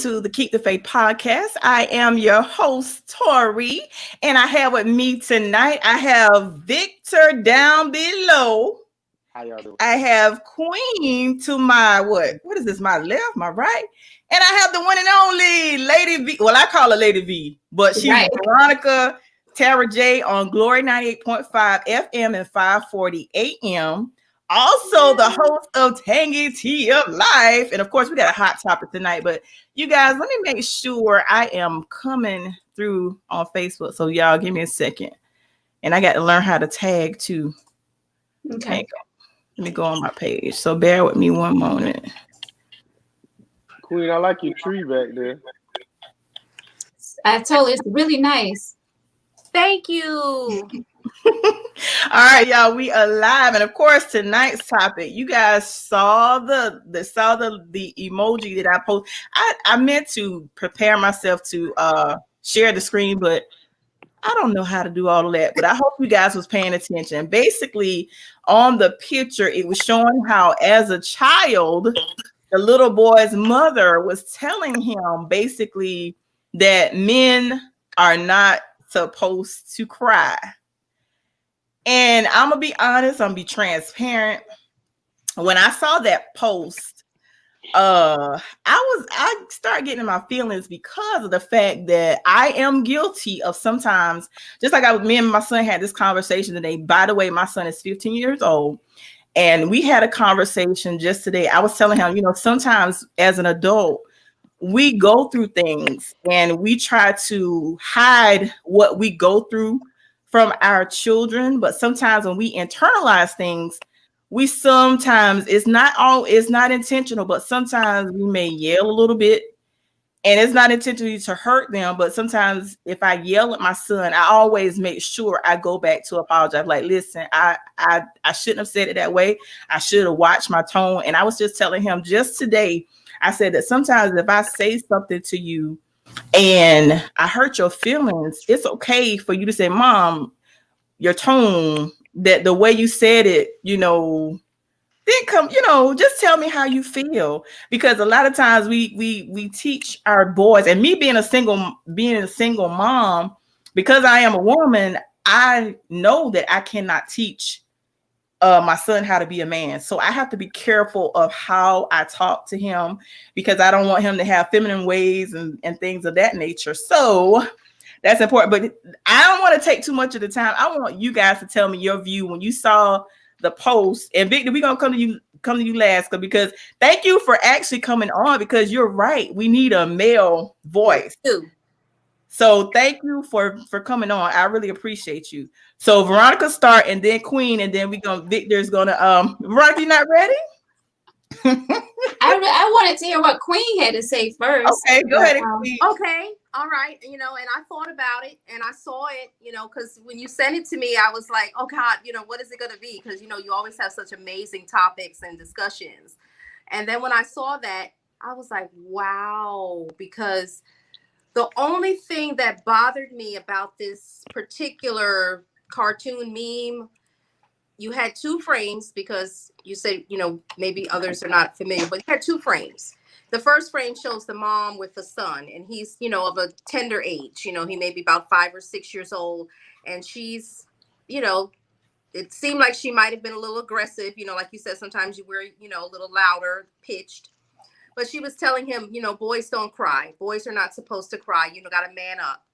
to the Keep the Faith podcast. I am your host, Tori, and I have with me tonight, I have Victor down below. How y'all doing? I have Queen to my what is this? My left, my right, and I have the one and only Lady V. Well, I call her Lady V, but she's Right. Veronica Tara J on Glory 98.5 FM and 540 AM. Also, the host of Tangy Tea of Life, and of course, we got a hot topic tonight. But you guys, let me make sure I am coming through on Facebook. So y'all, give me a second, and I got to learn how to tag too. Okay. Let me go on my page. So bear with me one moment. Queen, I like your tree back there. I told you it's really nice. Thank you. All right, y'all, we are live, and of course, tonight's topic. You guys saw the emoji that I posted. I meant to prepare myself to share the screen, but I don't know how to do all of that, but I hope you guys was paying attention. Basically, on the picture, it was showing how, as a child, the little boy's mother was telling him basically that men are not supposed to cry. And I'm gonna be honest, I'm gonna be transparent. When I saw that post, I start getting in my feelings because of the fact that I am guilty of sometimes, just like me and my son had this conversation today. By the way, my son is 15 years old, and we had a conversation just today. I was telling him, sometimes as an adult, we go through things and we try to hide what we go through from our children, but sometimes when we internalize things, it's not intentional, but sometimes we may yell a little bit, and it's not intentionally to hurt them. But sometimes if I yell at my son, I always make sure I go back to apologize. Like, listen, I shouldn't have said it that way. I should have watched my tone. And I was just telling him just today, I said that sometimes if I say something to you and I hurt your feelings, it's okay for you to say, Mom, your tone, that the way you said it, then come, just tell me how you feel. Because a lot of times we teach our boys, and me being a single mom, because I am a woman, I know that I cannot teach my son how to be a man. So I have to be careful of how I talk to him, because I don't want him to have feminine ways and things of that nature. So that's important. But I don't want to take too much of the time. I want you guys to tell me your view when you saw the post. And Victor, we're gonna come to you last, because thank you for actually coming on, because you're right. We need a male voice. So thank you for coming on. I really appreciate you. So Veronica start, and then Queen, and then Victor's gonna Veronica, you not ready? I wanted to hear what Queen had to say first. Okay, go ahead. Okay, all right. And I thought about it and I saw it, because when you sent it to me, I was like, oh God, what is it going to be? Because, you always have such amazing topics and discussions. And then when I saw that, I was like, wow, because the only thing that bothered me about this particular cartoon meme, you had two frames, because you said, maybe others are not familiar, but you had two frames. The first frame shows the mom with the son, and he's, of a tender age. He may be about 5 or 6 years old. And she's, it seemed like she might have been a little aggressive. Like you said, sometimes you wear, a little louder pitched. But she was telling him, boys don't cry. Boys are not supposed to cry. Got to man up.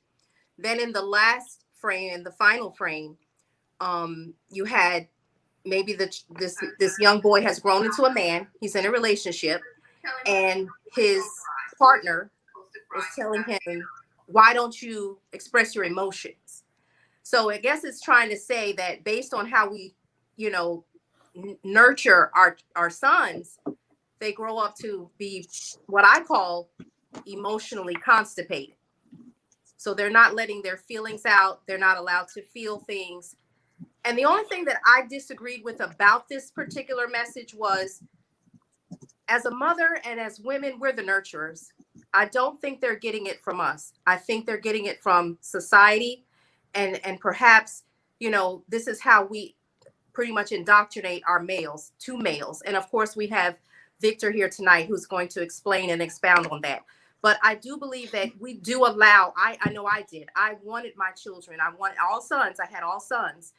Then in the last frame, in the final frame, you had maybe this young boy has grown into a man. He's in a relationship, and his partner is telling him, why don't you express your emotions? So I guess it's trying to say that based on how we, nurture our sons, they grow up to be what I call emotionally constipated. So they're not letting their feelings out. They're not allowed to feel things. And the only thing that I disagreed with about this particular message was, as a mother and as women, we're the nurturers. I don't think they're getting it from us. I think they're getting it from society. And perhaps, this is how we pretty much indoctrinate our two males. And of course, we have Victor here tonight who's going to explain and expound on that. But I do believe that we do allow, I know I did. I wanted my children, I wanted all sons, I had all sons.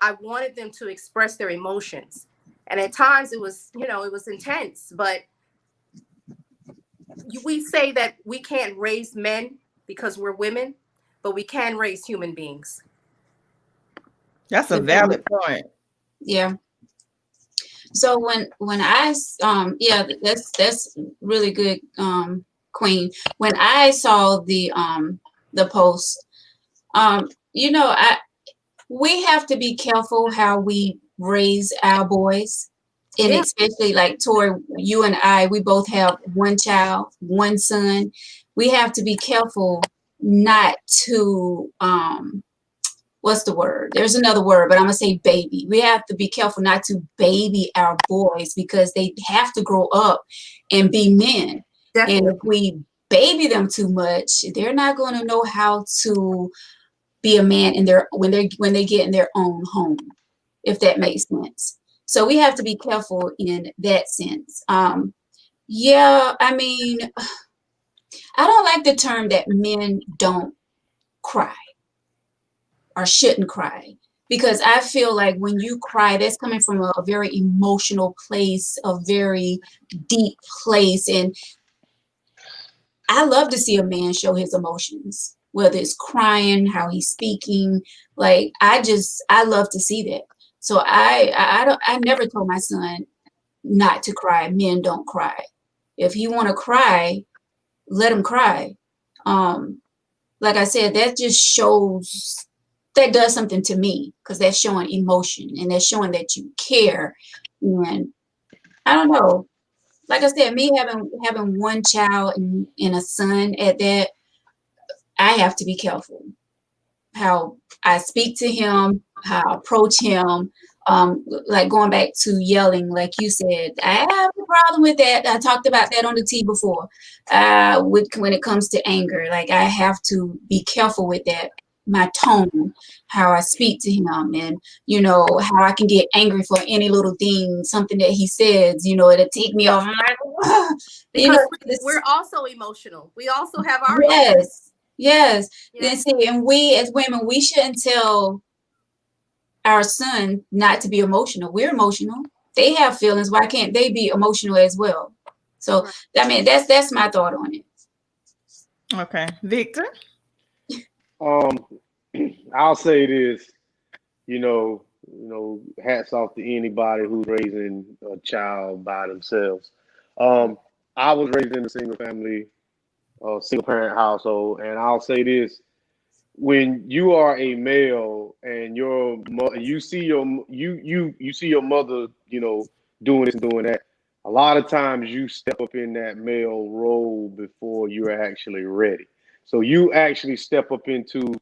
I wanted them to express their emotions. And at times it was, it was intense. But we say that we can't raise men because we're women, but we can raise human beings. That's a valid point. Yeah. So when I yeah, that's really good, Queen. When I saw the post, we have to be careful how we raise our boys. And especially like Tori, you and I, we both have one child, one son. We have to be careful not to what's the word? There's another word, but I'm gonna say baby. We have to be careful not to baby our boys because they have to grow up and be men. Definitely. And if we baby them too much, they're not going to know how to be a man in their when they get in their own home, if that makes sense. So we have to be careful in that sense. Yeah, I mean, I don't like the term that men don't cry or shouldn't cry, because I feel like when you cry, that's coming from a very emotional place, a very deep place. And I love to see a man show his emotions, whether it's crying, how he's speaking. Like, I love to see that. So I never told my son not to cry. Men don't cry. If he want to cry, let him cry. Like I said, that just shows, that does something to me, because that's showing emotion and that's showing that you care. And I don't know, like I said, me having one child and a son at that, I have to be careful how I speak to him, how I approach him. Like going back to yelling, like you said, I have a problem with that. I talked about that on the T before. When it comes to anger, like I have to be careful with that. My tone, how I speak to him, and how I can get angry for any little thing, something that he says, it'll take me off. Because we're also emotional. We also have our yes. Then see, and we as women, we shouldn't tell our son not to be emotional. We're emotional. They have feelings. Why can't they be emotional as well? So I mean, that's my thought on it. Okay, Victor. I'll say this, hats off to anybody who's raising a child by themselves. I was raised in a single family, single parent household, and I'll say this: when you are a male and you see your mother, doing this and doing that, a lot of times you step up in that male role before you're actually ready. So you actually step up into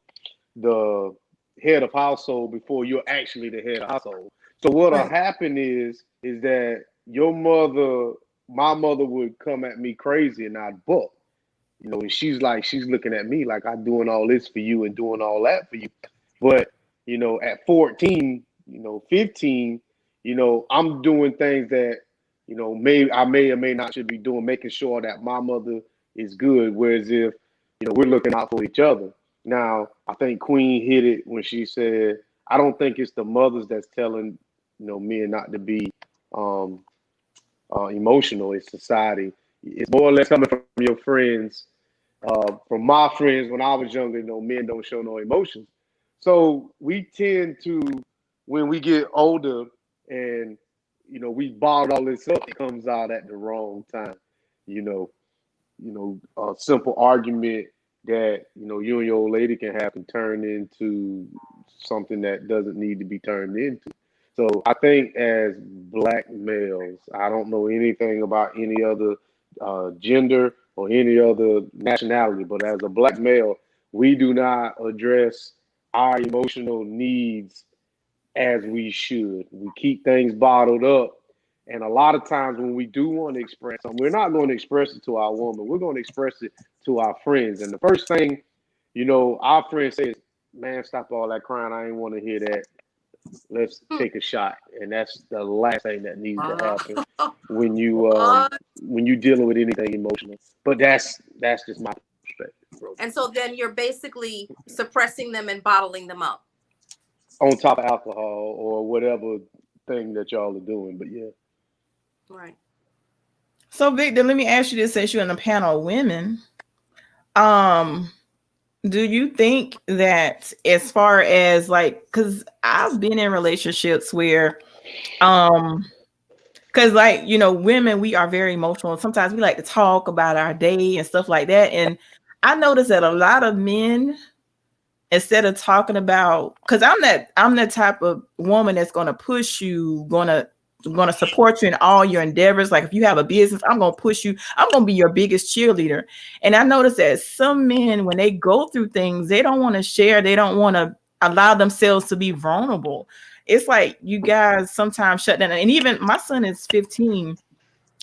the head of household before you're actually the head of household. So what'll happen is that my mother would come at me crazy and I'd buck. And she's looking at me like I'm doing all this for you and doing all that for you. But, at 14, 15, I'm doing things that, I may or may not should be doing, making sure that my mother is good. Whereas if, we're looking out for each other. Now, I think Queen hit it when she said, I don't think it's the mothers that's telling, men not to be emotional. It's society. It's more or less coming from your friends. From my friends when I was younger, men don't show no emotions. So we tend to, when we get older and, we bottle all this up, it comes out at the wrong time. A simple argument that, you and your old lady can have can turn into something that doesn't need to be turned into. So I think as Black males, I don't know anything about any other gender or any other nationality, but as a Black male, we do not address our emotional needs as we should. We keep things bottled up. And a lot of times when we do want to express something, we're not going to express it to our woman. We're going to express it to our friends. And the first thing, our friend says, man, stop all that crying. I ain't want to hear that. Let's take a shot. And that's the last thing that needs to happen when you What? when you dealing with anything emotional. But that's just my perspective, bro. And so then you're basically suppressing them and bottling them up. On top of alcohol or whatever thing that y'all are doing. But yeah. Right. So Victor, let me ask you this, since you're in a panel of women. Do you think that, as far as like, because I've been in relationships where because like, you know, women, we are very emotional. Sometimes we like to talk about our day and stuff like that. And I noticed that a lot of men, instead of talking about, because I'm that type of woman that's gonna push you, gonna support you in all your endeavors. Like if you have a business, I'm gonna push you, I'm gonna be your biggest cheerleader. And I noticed that some men, when they go through things, they don't want to share, they don't want to allow themselves to be vulnerable. It's like you guys sometimes shut down. And even my son is 15,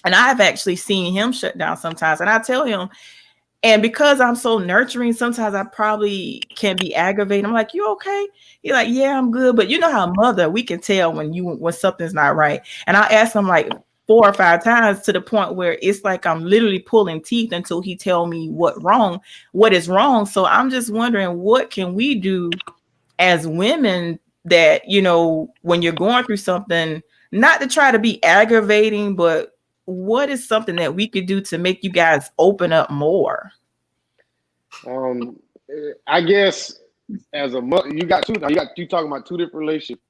and I've actually seen him shut down sometimes. And I tell him, and because I'm so nurturing, sometimes I probably can be aggravated. I'm like, "You okay?" He's like, "Yeah, I'm good." But you know how mother, we can tell when something's not right. And I ask him like 4 or 5 times, to the point where it's like I'm literally pulling teeth until he tell me what is wrong. So I'm just wondering, what can we do as women that, you know, when you're going through something, not to try to be aggravating, but what is something that we could do to make you guys open up more? I guess as a mother, you talking about 2 different relationships.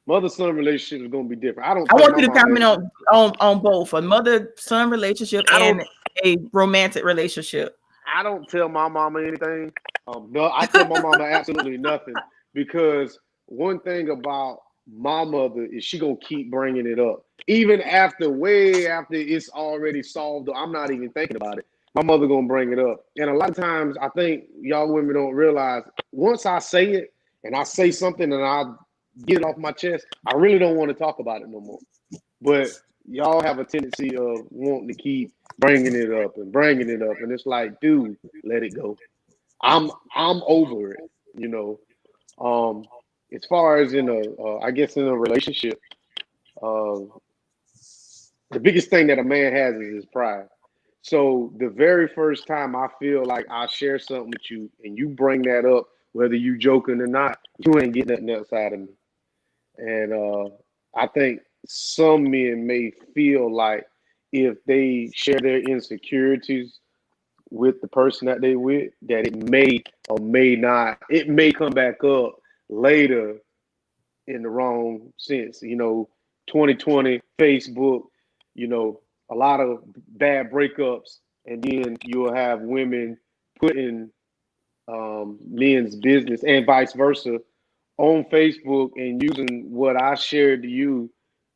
Mother-son relationship is going to be different. I want you to comment on both a mother-son relationship and a romantic relationship. I don't tell my mama anything. No, I tell my mama absolutely nothing, because one thing about my mother is she gonna keep bringing it up, even way after it's already solved. I'm not even thinking about it. My mother gonna bring it up, and a lot of times I think y'all women don't realize, once I say it and I say something and I get it off my chest, I really don't want to talk about it no more. But y'all have a tendency of wanting to keep bringing it up, and it's like, dude, let it go. I'm over it, you know. As far as in I guess in a relationship, the biggest thing that a man has is his pride. So the very first time I feel like I share something with you and you bring that up, whether you joking or not, you ain't getting nothing else out of me. And I think some men may feel like if they share their insecurities with the person that they with, that it may or may not, it may come back up later in the wrong sense. You know, 2020, Facebook, you know, a lot of bad breakups, and then you'll have women putting men's business and vice versa on Facebook and using what I shared to you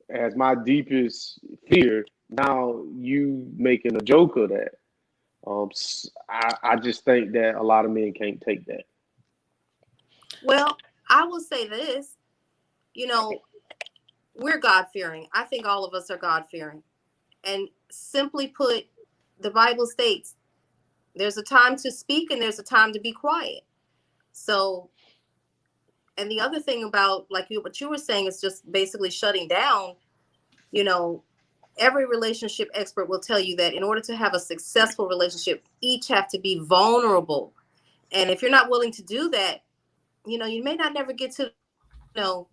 as my deepest fear. Now you making a joke of that. I just think that a lot of men can't take that. Well, I will say this, you know, we're God-fearing. I think all of us are God-fearing. And simply put, the Bible states there's a time to speak and there's a time to be quiet. So, and the other thing about what you were saying is just basically shutting down. You know, every relationship expert will tell you that in order to have a successful relationship, each have to be vulnerable. And if you're not willing to do that, you know, you may not never get to, the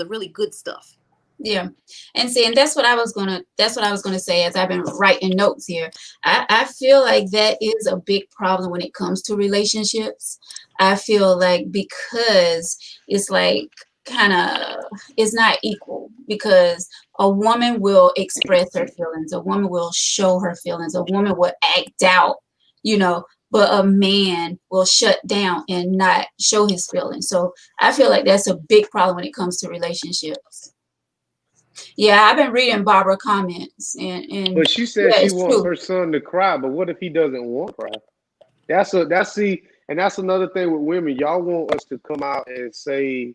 really good stuff. Yeah. And that's what I was gonna say as I've been writing notes here. I feel like that is a big problem when it comes to relationships. I feel like because it's like it's not equal, because a woman will express her feelings, a woman will show her feelings, a woman will act out, but a man will shut down and not show his feelings. So I feel like that's a big problem when it comes to relationships. Yeah, I've been reading Barbara comments, and but she said she wants her son to cry. But what if he doesn't want to cry? And that's another thing with women. Y'all want us to come out and say,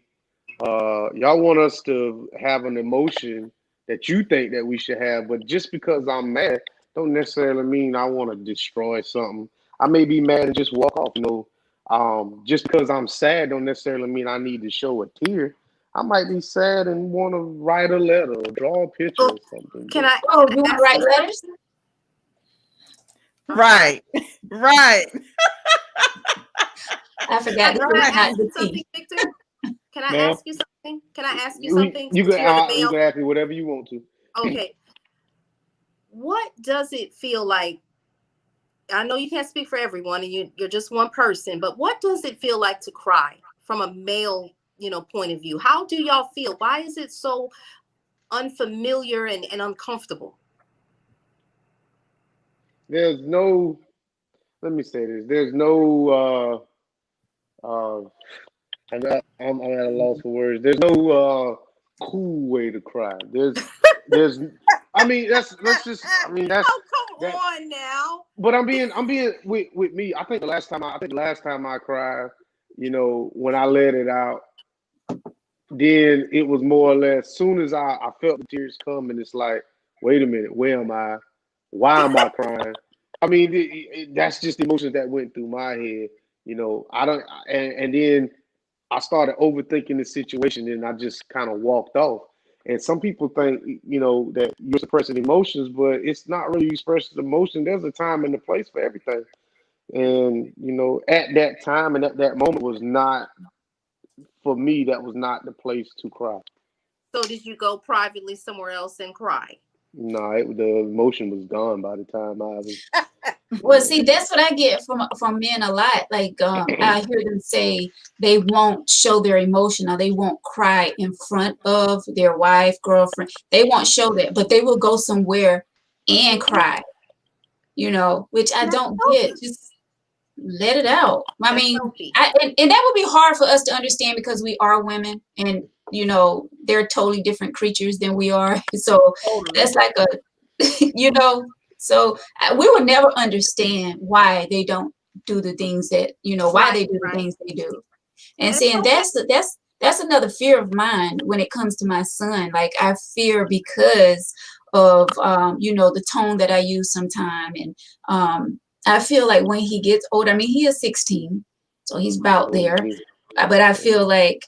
y'all want us to have an emotion that you think that we should have. But just because I'm mad, don't necessarily mean I want to destroy something. I may be mad and just walk off. Just because I'm sad, don't necessarily mean I need to show a tear. I might be sad and want to write a letter or draw a picture or something. Can I? Oh, you want to write letters? Right. Right. I forgot to Can put I out ask the you something, tea. Victor? Can I Ma'am? ask you something? Can I ask you You something? you since can you're the you male? can ask me whatever you want to. Okay. What does it feel like? I know you can't speak for everyone, and you're just one person, but what does it feel like to cry from a male, point of view? How do y'all feel? Why is it so unfamiliar and uncomfortable? There's no. Let me say this. There's no. I'm at a loss for words. There's no cool way to cry. There's. I mean, that's just. I mean, that's. Oh, come that, on now. But I'm being with me. I think the last time I cried, when I let it out, then it was more or less. Soon as I felt the tears come, and it's like, wait a minute, where am I? Why am I crying? I mean, that's just the emotions that went through my head. I don't, and then I started overthinking the situation, and I just kind of walked off. And some people think, that you're suppressing emotions, but it's not really expressing emotion. There's a time and a place for everything. And, at that time and at that moment was not, for me, that was not the place to cry. So did you go privately somewhere else and cry? No, the emotion was gone by the time I was. Well, see, that's what I get from men a lot. Like, I hear them say they won't show their emotion or they won't cry in front of their wife, girlfriend. They won't show that, but they will go somewhere and cry, which I don't get. Just let it out. I mean, and that would be hard for us to understand because we are women and, they're totally different creatures than we are. So that's like so we will never understand why they don't do the things that, why they do the things they do. And seeing that's another fear of mine when it comes to my son. Like I fear because of, the tone that I use sometimes. And I feel like when he gets older, I mean, he is 16, so he's about there. But I feel like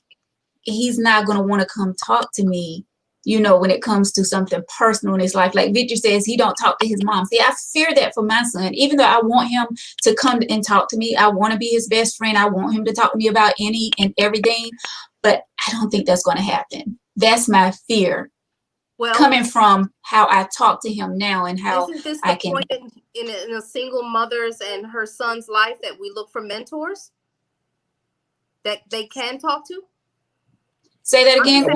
he's not going to want to come talk to me, when it comes to something personal in his life. Like Victor says, he don't talk to his mom. See, I fear that for my son, even though I want him to come and talk to me. I want to be his best friend. I want him to talk to me about any and everything, but I don't think that's going to happen. That's my fear. Well, coming from how I talk to him now and how isn't this the point in a single mother's and her son's life that we look for mentors that they can talk to? Say that again,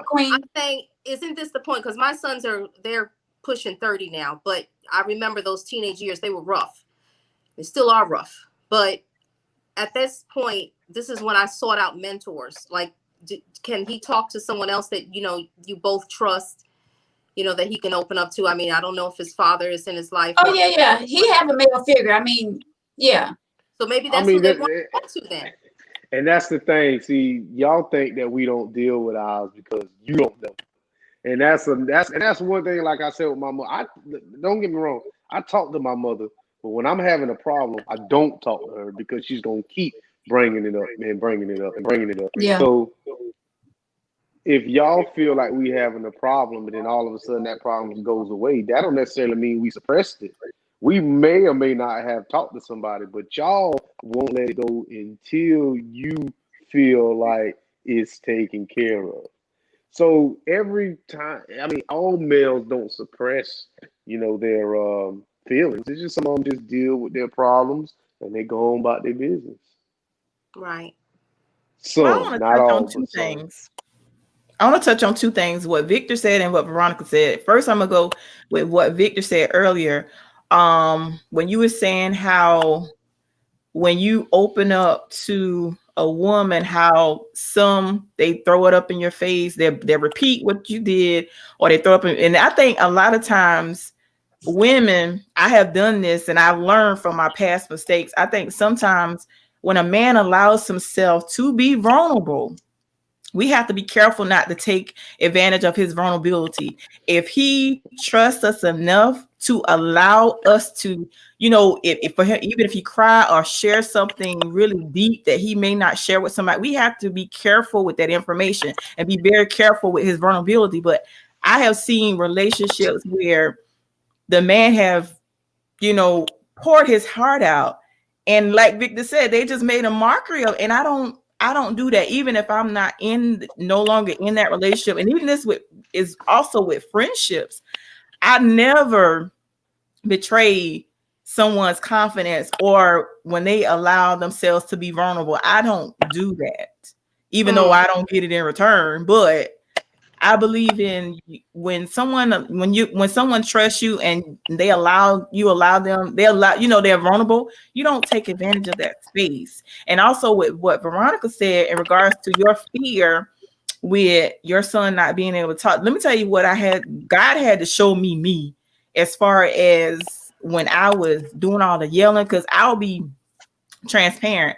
Queen. I'm saying, isn't this the point? Because my sons they're pushing 30 now, but I remember those teenage years, they were rough. They still are rough. But at this point, this is when I sought out mentors. Like, can he talk to someone else that, you both trust, that he can open up to? I mean, I don't know if his father is in his life. Oh, yeah. He have a male figure. I mean, yeah. So maybe that's who they want to talk to then. And that's the thing. See, y'all think that we don't deal with ours because you don't know. And that's one thing. Like I said with my mother, don't get me wrong. I talk to my mother, but when I'm having a problem, I don't talk to her because she's gonna keep bringing it up and bringing it up and bringing it up. Yeah. So if y'all feel like we having a problem, and then all of a sudden that problem goes away, that don't necessarily mean we suppressed it. We may or may not have talked to somebody, but y'all won't let it go until you feel like it's taken care of. So every time, I mean, all males don't suppress, their feelings. It's just some of them just deal with their problems and they go on about their business. Right. So I want to touch on two things. I want to touch on two things, what Victor said and what Veronica said. First, I'm going to go with what Victor said earlier. When you were saying how when you open up to a woman, how they throw it up in your face, they repeat what you did, or they throw up and I think a lot of times women, I have done this and I've learned from my past mistakes. I think sometimes when a man allows himself to be vulnerable, we have to be careful not to take advantage of his vulnerability. If he trusts us enough to allow us to, you know, if for him, even if he cry or share something really deep that he may not share with somebody, we have to be careful with that information and be very careful with his vulnerability. But I have seen relationships where the man have, you know, poured his heart out, and like Victor said, they just made a mockery of, and I don't do that, even if I'm not no longer in that relationship. And even this is also with friendships. I never betray someone's confidence, or when they allow themselves to be vulnerable. I don't do that, even though I don't get it in return. But I believe in when someone trusts you and they're vulnerable, you don't take advantage of that space. And also with what Veronica said in regards to your fear with your son not being able to talk, let me tell you what God had to show me as far as when I was doing all the yelling, because I'll be transparent.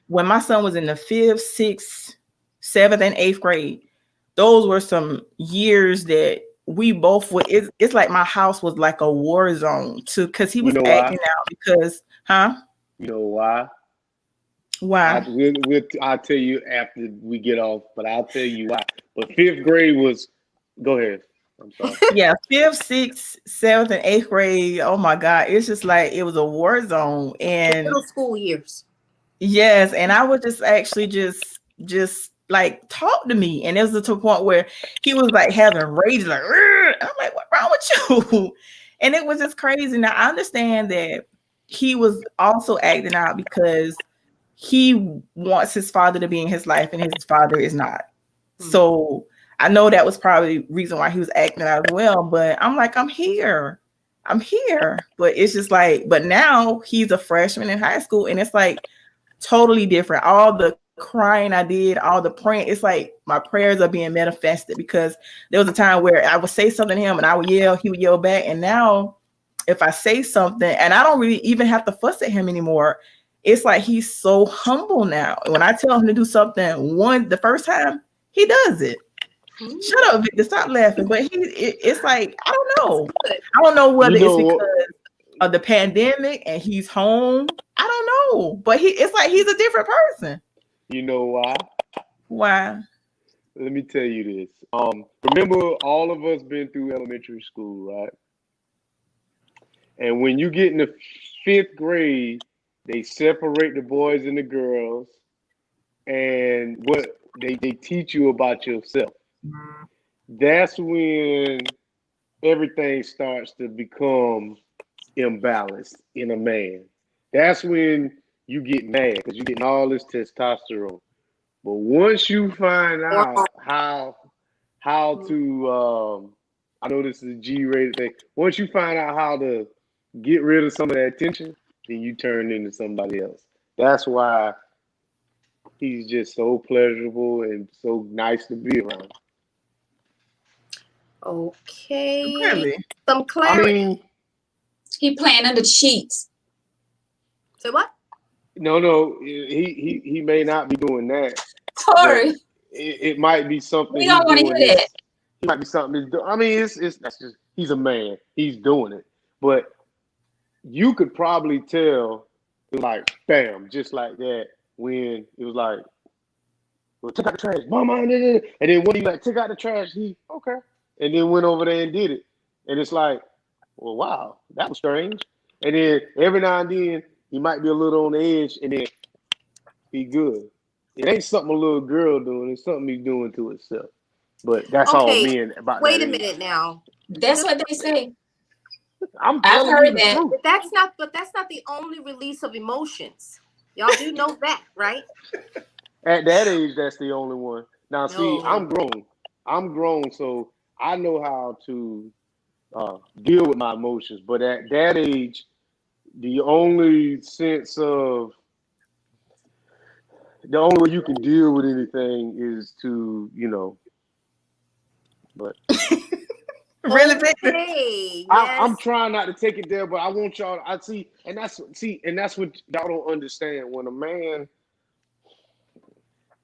When my son was in the 5th, 6th, 7th, and 8th grade, those were some years that we both would, it's like my house was like a war zone too, because he was acting out because, You know why? Why? I'll tell you after we get off, but I'll tell you why. But 5th grade was, go ahead. I'm sorry. Yeah, 5th, 6th, 7th, and 8th grade. Oh my God. It's just like it was a war zone. And middle school years. Yes. And I would just actually just like talk to me. And it was to a point where he was like having rage, like, I'm like, what's wrong with you? And it was just crazy. Now I understand that he was also acting out because he wants his father to be in his life and his father is not. So I know that was probably the reason why he was acting out as well. But I'm like, I'm here. But it's just like, but now he's a freshman in high school, and it's like totally different. All the crying I did, all the praying, it's like my prayers are being manifested, because there was a time where I would say something to him and I would yell, he would yell back. And now if I say something, and I don't really even have to fuss at him anymore, it's like he's so humble now. When I tell him to do something the first time, he does it. Shut up, Victor, stop laughing. But it's like, I don't know whether it's because of the pandemic and he's home. I don't know. But it's like he's a different person. You know why? Why? Let me tell you this. Remember, all of us been through elementary school, right? And when you get in the 5th grade, they separate the boys and the girls, and what they teach you about yourself. That's when everything starts to become imbalanced in a man. That's when you get mad, because you're getting all this testosterone. But once you find out how to, I know this is a G-rated thing. Once you find out how to get rid of some of that attention, then you turn into somebody else. That's why he's just so pleasurable and so nice to be around. Okay. Really? Some clarity. I mean, he playing under the sheets. Say what? No, he may not be doing that. Sorry. It might be something. We don't want to hear that. It might be something. I mean, that's just, he's a man. He's doing it. But you could probably tell, like, bam, just like that, when it was like, well, take out the trash, mama, and then when he like, take out the trash, okay, and then went over there and did it, and it's like, well, wow, that was strange. And then every now and then he might be a little on the edge, and then he good. It ain't something a little girl doing; it's something he's doing to himself. But that's all men about. Wait a minute now. That's what they say. I've heard that. But that's not the only release of emotions. Y'all do know that, right? At that age, that's the only one. Now, see, I'm grown, so I know how to deal with my emotions. But at that age, the only way you can deal with anything is to, but. Really? Okay, I'm trying not to take it there, but I want y'all. And that's what y'all don't understand. When a man,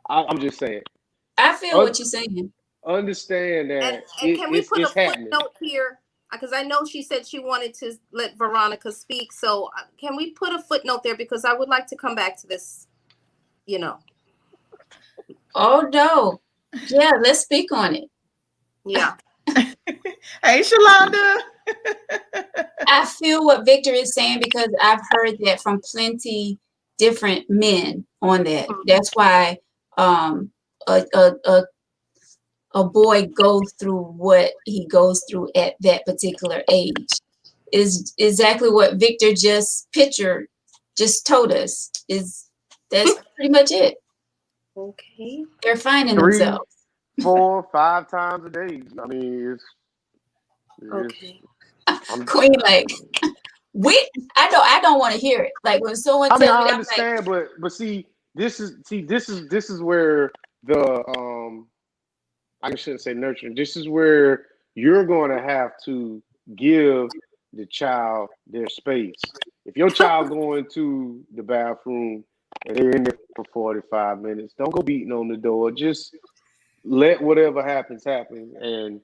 I'm just saying. I feel what you're saying. Understand that. And can we put a footnote here? because I know she said she wanted to let Veronica speak. So can we put a footnote there, because I would like to come back to this, you know. Oh no. Yeah, let's speak on it. Yeah. Hey, Shalonda. I feel what Victor is saying because I've heard that from plenty different men on that. That's why a boy goes through what he goes through at that particular age. Is exactly what Victor just told us. That's pretty much it. Okay. They're finding 3, themselves. 4, 5 times a day. I mean, it's Okay. Queen, like, I don't want to hear it. Like when someone I mean, tells I me, understand, but see, this is where the I shouldn't say nurturing. This is where you're going to have to give the child their space. If your child going to the bathroom and they're in there for 45 minutes, don't go beating on the door. Just let whatever happens happen, and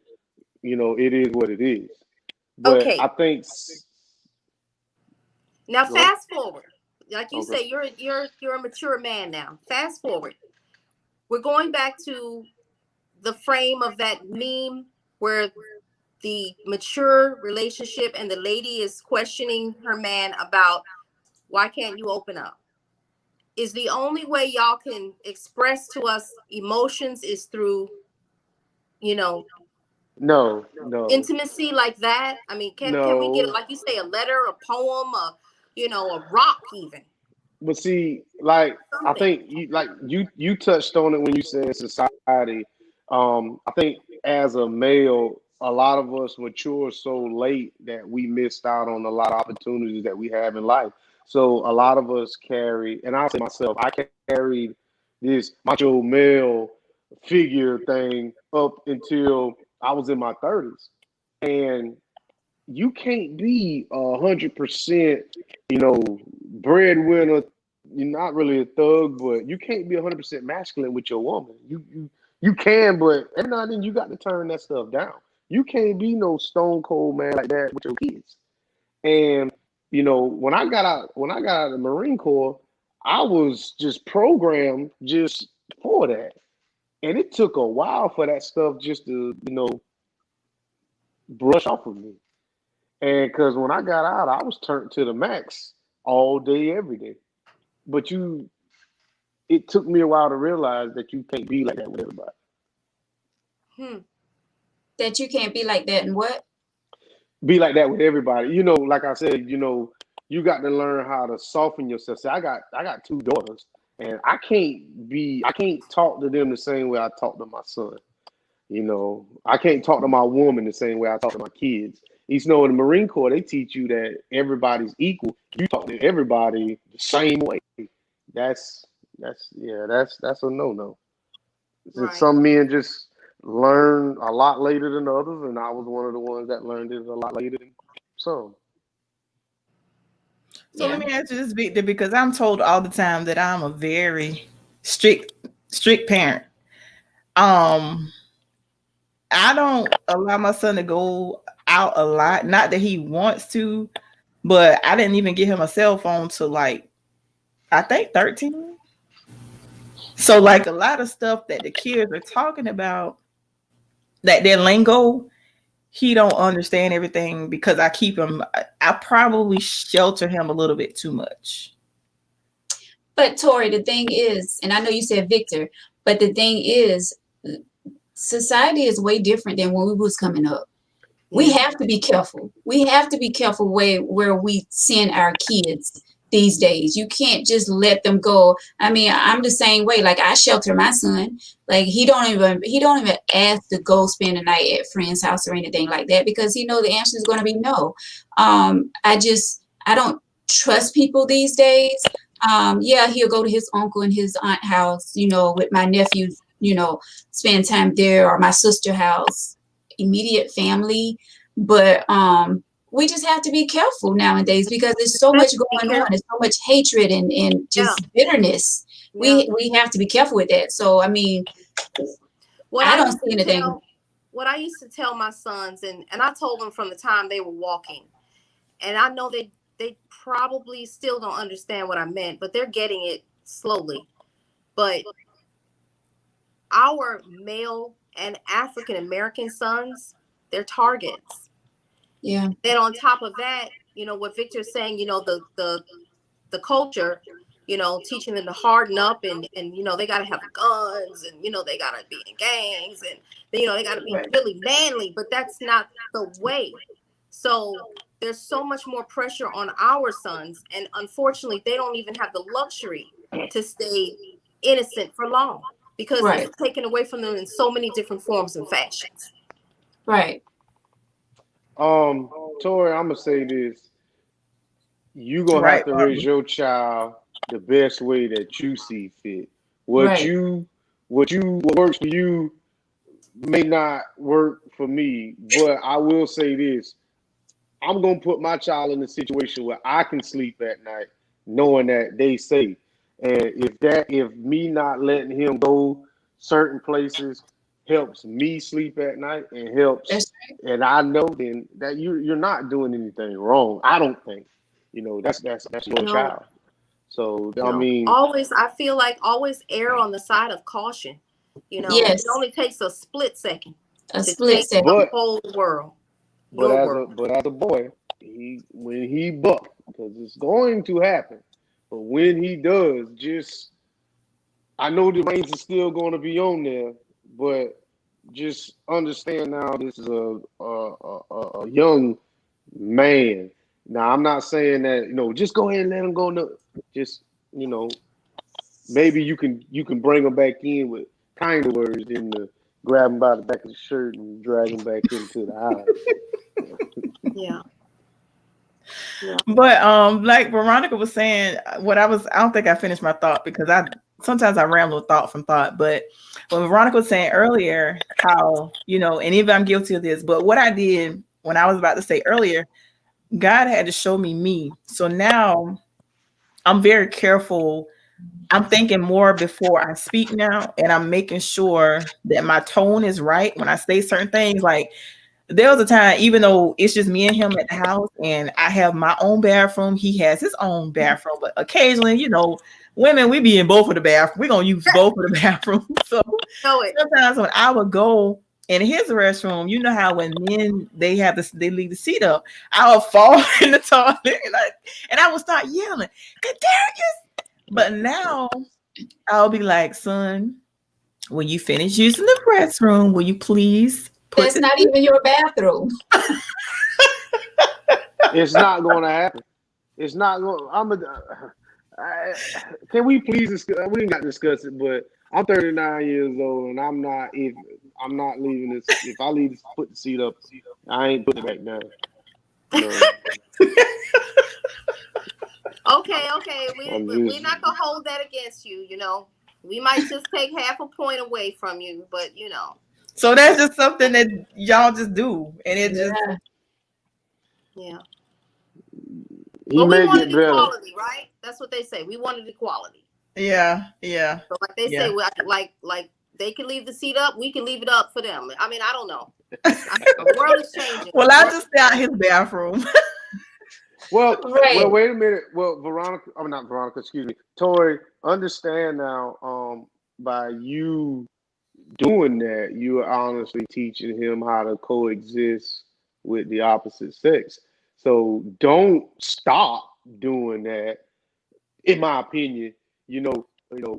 it is what it is. But Okay. I think Now Go ahead. fast forward. Like you Okay. say, you're a mature man now. Fast forward. We're going back to the frame of that meme where the mature relationship and the lady is questioning her man about, why can't you open up? Is the only way y'all can express to us emotions is through, No. intimacy like that? I mean, can we get, like you say, a letter, a poem, a rock even? But see, like I Something. think you touched on it when you said society. I think as a male, a lot of us mature so late that we missed out on a lot of opportunities that we have in life. So a lot of us carry, and I'll say myself, I carried this macho male figure thing up until I was in my 30s, and you can't be 100%, breadwinner. You're not really a thug, but you can't be 100% masculine with your woman. You can, but every now and then you got to turn that stuff down. You can't be no stone cold man like that with your kids. And when I got out of the Marine Corps, I was just programmed just for that, and it took a while for that stuff just to brush off of me. And because when I got out, I was turned to the max all day, every day. But it took me a while to realize that you can't be like that with everybody. that you can't be like that and what? Be like that with everybody. Like I said, you got to learn how to soften yourself. See, I got 2 daughters, and I can't talk to them the same way I talk to my son. I can't talk to my woman the same way I talk to my kids. In the Marine Corps, they teach you that everybody's equal. You talk to everybody the same way. That's a no-no. Right. Some men just learn a lot later than others, and I was one of the ones that learned it a lot later than some. So let me ask you this, Victor, because I'm told all the time that I'm a very strict parent. I don't allow my son to go out a lot. Not that he wants to, but I didn't even get him a cell phone till I think 13. So a lot of stuff that the kids are talking about, that their lingo, he don't understand everything because I keep him. I probably shelter him a little bit too much. But Tori, the thing is, and I know you said Victor, but the thing is, society is way different than when we was coming up. We have to be careful. We have to be careful where we send our kids these days. You can't just let them go. I mean, I'm the same way. Like I shelter my son. Like he don't even ask to go spend the night at friend's house or anything like that because he know the answer is going to be no. I don't trust people these days. Yeah, he'll go to his uncle and his aunt house, with my nephews, spend time there, or my sister house, immediate family. But we just have to be careful nowadays because there's so much going on. There's so much hatred and just bitterness. We have to be careful with that. So, I mean, I don't see anything. what I used to tell my sons, and I told them from the time they were walking, and I know they probably still don't understand what I meant, but they're getting it slowly. But our male and African American sons, they're targets. Yeah. Then on top of that, you know what Victor's saying, you know, the culture, you know, teaching them to harden up and you know, they got to have guns and, you know, they got to be in gangs and, you know, they got to be really manly, but that's not the way. So there's so much more pressure on our sons. And unfortunately, they don't even have the luxury to stay innocent for long because it's taken away from them in so many different forms and fashions. Right. Tori, I'm gonna say this. You gonna have to raise your child the best way that you see fit. What works for you may not work for me, but I will say this. I'm gonna put my child in a situation where I can sleep at night, knowing that they safe. And if me not letting him go certain places helps me sleep at night and helps, and I know then that you're not doing anything wrong. I don't think, you know, that's your child. So I mean, I feel like always err on the side of caution. You know, it only takes a split second. The whole world. But as a boy, when he buck, because it's going to happen. But when he does, I know the reins are still going to be on there, but just understand now this is a young man. Now I'm not saying that, you know, just go ahead and let him go. No, just, you know, maybe you can bring him back in with kinder words than to grab him by the back of the shirt and drag him back into the house. Yeah. But like Veronica was saying, I don't think I finished my thought because sometimes I ramble thought from thought. But when Veronica was saying earlier how, you know, and even I'm guilty of this, but what I did when I was about to say earlier, God had to show me. So now I'm very careful. I'm thinking more before I speak now, and I'm making sure that my tone is right when I say certain things. Like there was a time, even though it's just me and him at the house and I have my own bathroom, he has his own bathroom, but occasionally, you know, women, we be in both of the bathroom. We're going to use both of the bathrooms. So sometimes when I would go in his restroom, you know how when men, they leave the seat up, I'll fall in the toilet and I would start yelling, Kadarius. But now I'll be like, son, when you finish using the restroom, will you please That's not even your bathroom. It's not going to happen. It's not going. Can we please discuss? We didn't got to discuss it, but I'm 39 years old, and I'm not leaving this. If I leave, put the seat up. I ain't putting it back down. Okay. We're not gonna hold that against you. You know, we might just take half a point away from you, but you know. So that's just something that y'all just do, and it just But we wanted equality, right? That's what they say. We wanted equality. Yeah. So like they say, like they can leave the seat up, we can leave it up for them. I mean, I don't know. The world is changing. Well, I just stay out his bathroom. Well, wait a minute. Well, not Veronica, excuse me. Tori, understand now, by you doing that, you are honestly teaching him how to coexist with the opposite sex. So don't stop doing that. In my opinion, you know,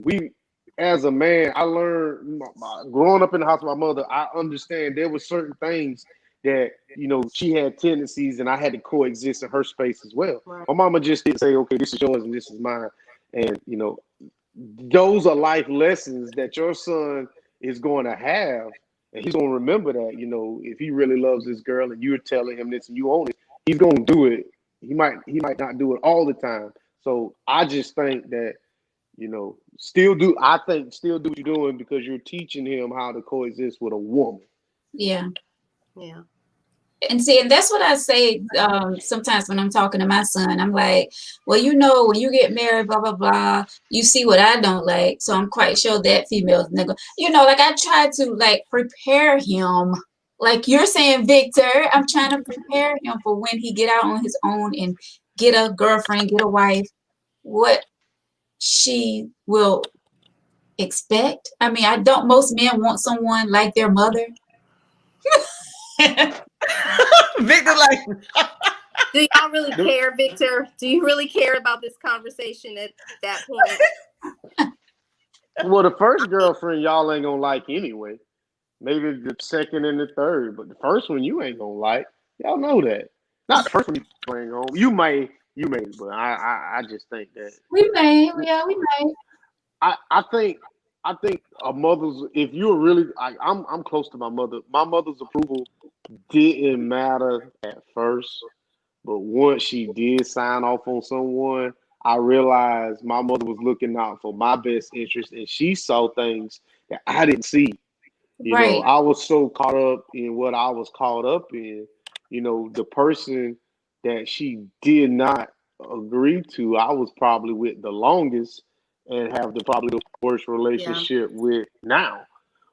we as a man, I learned growing up in the house with my mother. I understand there were certain things that, you know, she had tendencies, and I had to coexist in her space as well. Right. My mama just didn't say, "Okay, this is yours and this is mine," and you know, those are life lessons that your son is going to have, and he's going to remember that. You know, if he really loves this girl and you're telling him this and you own it, he's going to do it. He might not do it all the time. So I just think that, you know, still do what you're doing because you're teaching him how to coexist with a woman. Yeah. And see, and that's what I say sometimes when I'm talking to my son. I'm like, well, you know, when you get married, blah, blah, blah, you see what I don't like. So I'm quite sure that female's nigga, you know, like I try to like prepare him like you're saying, Victor, I'm trying to prepare him for when he get out on his own and get a girlfriend, get a wife, what she will expect. I mean, I don't, most men want someone like their mother. Victor, like, Do y'all really care, Victor? Do you really care about this conversation at that point? Well, the first girlfriend y'all ain't gonna like anyway. Maybe the second and the third, but the first one you ain't gonna like. Y'all know that. Not the first one you ain't gonna. You may, but I just think that. We may, yeah, we may. I think a mother's. If you're really, I'm close to my mother. My mother's approval didn't matter at first, but once she did sign off on someone, I realized my mother was looking out for my best interest, and she saw things that I didn't see. You know, Right. I was so caught up in what I was caught up in. You know, the person that she did not agree to, I was probably with the longest and have probably the worst relationship with now.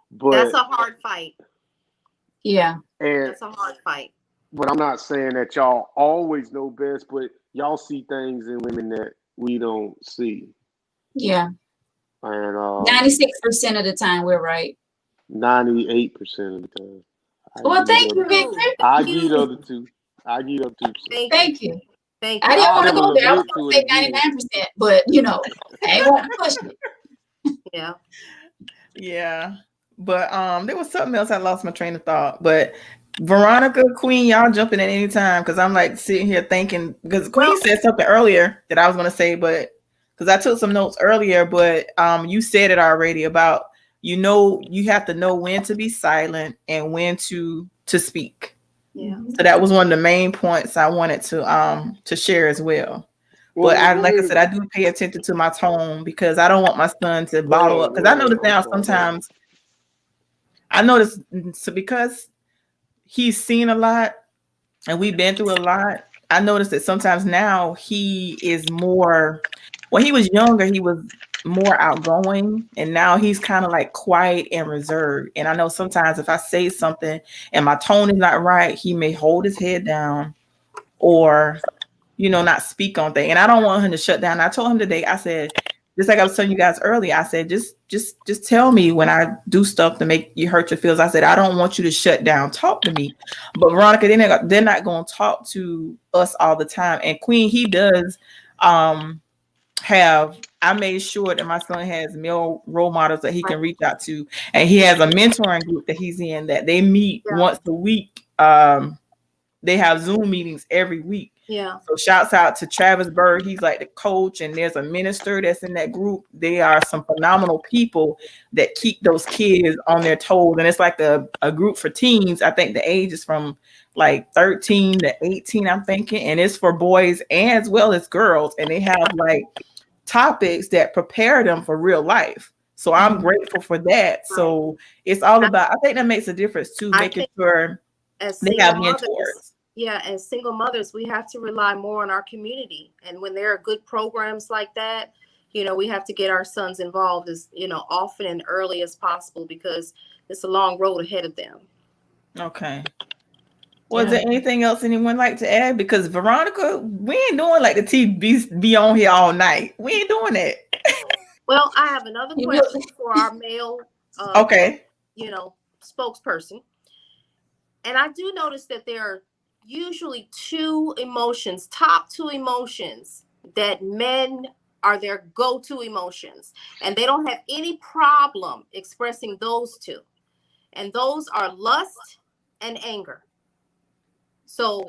That's But a hard fight. Yeah. and That's a hard fight. but I'm not saying that y'all always know best, but y'all see things in women that we don't see. Yeah. And 96% of the time we're right. 98% of the time. Well, thank you, Victor. I give the other two. I give the other 2%. Thank you. Thank I you. didn't want to go there. I was admit to going to it say again. 99%, but you know, I ain't want to push it. Yeah. yeah. But there was something else. I lost my train of thought. But Veronica, Queen, y'all jump in at any time because I'm like sitting here thinking because Queen said something earlier that I was gonna say, but because I took some notes earlier, but you said it already about you have to know when to be silent and when to speak. Yeah. So that was one of the main points I wanted to share as well. But like I said, I do pay attention to my tone because I don't want my son to bottle up. Because I notice now sometimes so because he's seen a lot and we've been through a lot. I noticed that sometimes now he is more. When he was younger, he was more outgoing, and now he's kind of like quiet and reserved. And I know sometimes if I say something and my tone is not right, he may hold his head down or not speak on things. And I don't want him to shut down. I told him today, I said, just like I was telling you guys earlier, I said, just tell me when I do stuff to make you hurt your feelings. I said, I don't want you to shut down. Talk to me. But Veronica, they're not going to talk to us all the time. And Queen, he does I made sure that my son has male role models that he can reach out to. And he has a mentoring group that he's in that they meet once a week. They have Zoom meetings every week. Yeah. So shouts out to Travis Bird. He's like the coach, and there's a minister that's in that group. They are some phenomenal people that keep those kids on their toes. And it's like a group for teens. I think the age is from like 13 to 18, I'm thinking. And it's for boys and as well as girls. And they have like topics that prepare them for real life. So I'm grateful for that. So it's all about, I think that makes a difference too, making sure they have mentors. Yeah, as single mothers, we have to rely more on our community. And when there are good programs like that, we have to get our sons involved as, often and early as possible because it's a long road ahead of them. Okay. Was there anything else anyone like to add? Because Veronica, we ain't doing like the TV be on here all night. We ain't doing that. Well, I have another question for our male, spokesperson. And I do notice that there are usually top two emotions that men are their go-to emotions, and they don't have any problem expressing those two. And those are lust and anger. So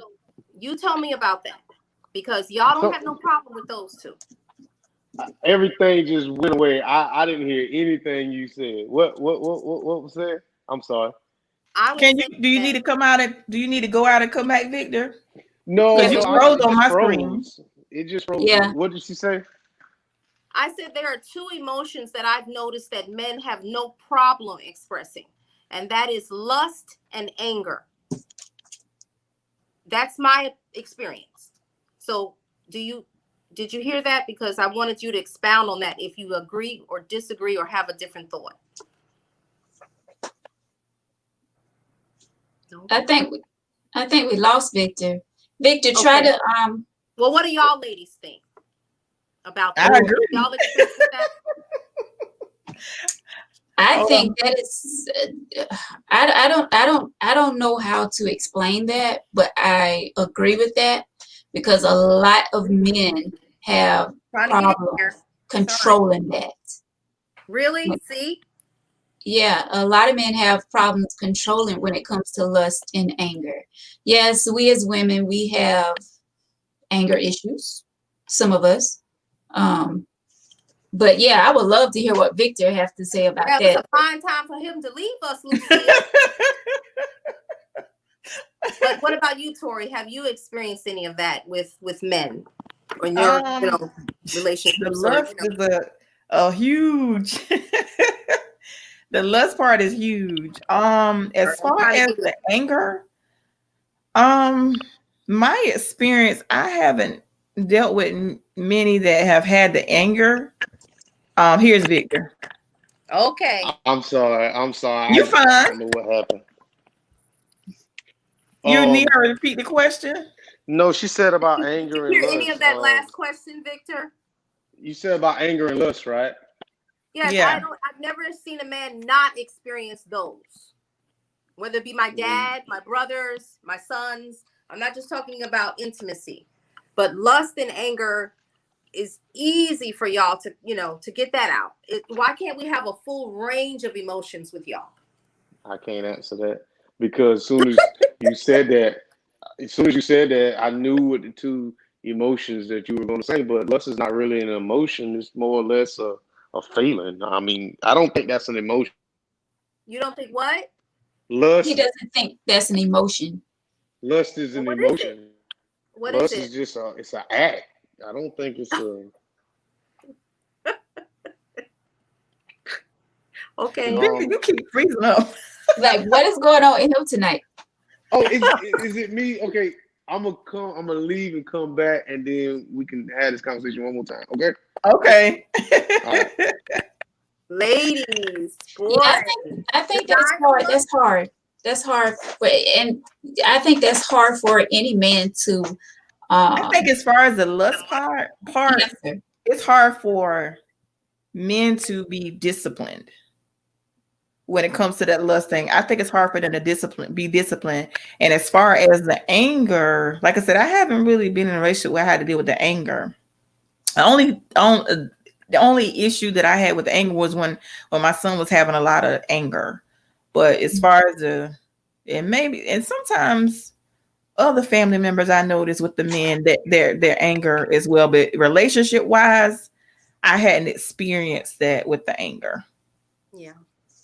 you tell me about that, because y'all don't have no problem with those two. Everything just went away. I didn't hear anything you said. What was said? I'm sorry. Do you need to come out and do you need to go out and come back, Victor? No, because you froze on my screen. It just froze. Yeah. What did she say? I said there are two emotions that I've noticed that men have no problem expressing, and that is lust and anger. That's my experience. So did you hear that? Because I wanted you to expound on that if you agree or disagree or have a different thought. I think we lost Victor. Victor, try Okay. to Well, what do y'all ladies think about I that? agree. Y'all experience that? I Hold think that is I don't know how to explain that, but I agree with that because a lot of men have Trying to get in problems here. controlling that. Really? See? Yeah, a lot of men have problems controlling when it comes to lust and anger. Yes, we as women, we have anger issues, some of us. But yeah, I would love to hear what Victor has to say about Yeah, it's that. a fine time for him to leave us, Lucia. But what about you, Tori? Have you experienced any of that with men or in your relationships? The lust is a huge the lust part is huge. As far as the anger, my experience, I haven't dealt with many that have had the anger. Here's Victor. Okay. I'm sorry. You I fine. don't know what happened. You need her to repeat the question? No, she said about anger Did you and hear lust. any of that last question, Victor? You said about anger and lust, right? Yes, Yeah. I've never seen a man not experience those. Whether it be my dad, my brothers, my sons. I'm not just talking about intimacy, but lust and anger is easy for y'all to, to get that out. Why can't we have a full range of emotions with y'all? I can't answer that because as soon as you said that, I knew what the two emotions that you were going to say. But lust is not really an emotion; it's more or less a feeling. I mean, I don't think that's an emotion. You don't think what? Lust. He doesn't think that's an emotion. Lust is an What is emotion. it? What Lust is it? is just it's an act. I don't think it's a. Okay. Victor, you keep freezing up. Like, what is going on in him tonight? Oh, is it me? Okay, I'm gonna leave and come back, and then we can have this conversation one more time. Okay. Okay. All right. Ladies, boy. Yeah, I think that's hard. That's hard. And I think that's hard for any man to. I think as far as the lust part, answer. it's hard for men to be disciplined when it comes to that lust thing. I think it's hard for them to be disciplined. And as far as the anger, like I said, I haven't really been in a relationship where I had to deal with the anger. The only issue that I had with the anger was when my son was having a lot of anger. But as far as and sometimes other family members I noticed with the men that their anger as well, but relationship wise, I hadn't experienced that with the anger. Yeah.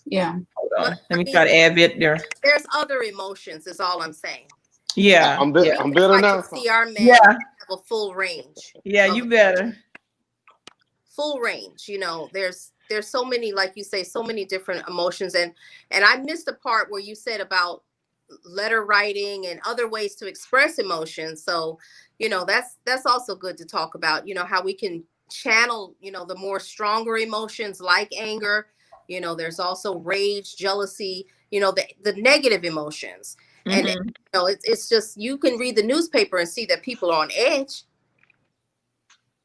Yeah. Hold on. Let me try to add it there. There's other emotions, is all I'm saying. Yeah. I'm better like now. To see our men Yeah. have a full range. Yeah, you better. Full range. There's so many, like you say, so many different emotions. And I missed the part where you said about letter writing and other ways to express emotions. So, that's also good to talk about, how we can channel, the more stronger emotions like anger. There's also rage, jealousy, the negative emotions. Mm-hmm. And it's just, you can read the newspaper and see that people are on edge.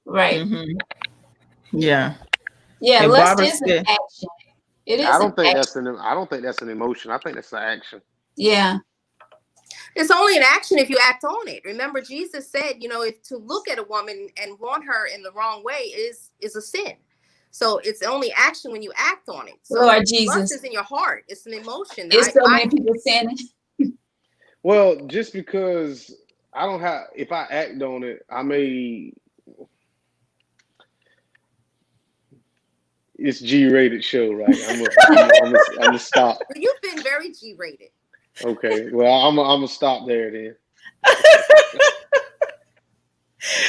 Right. Mm-hmm. Yeah. Yeah. And Lust Barbara is an said, action. It is. I don't think that's an emotion. I think that's an action. Yeah. It's only an action if you act on it. Remember, Jesus said, if to look at a woman and want her in the wrong way is a sin. So it's only action when you act on it. So Lord Jesus. lust is in your heart. It's an emotion. There's so many people saying it. Well, just because I don't have, if I act on it, I may. It's G-rated show, right? I'm gonna stop. You've been very G-rated. Okay, well, I'm gonna stop there then.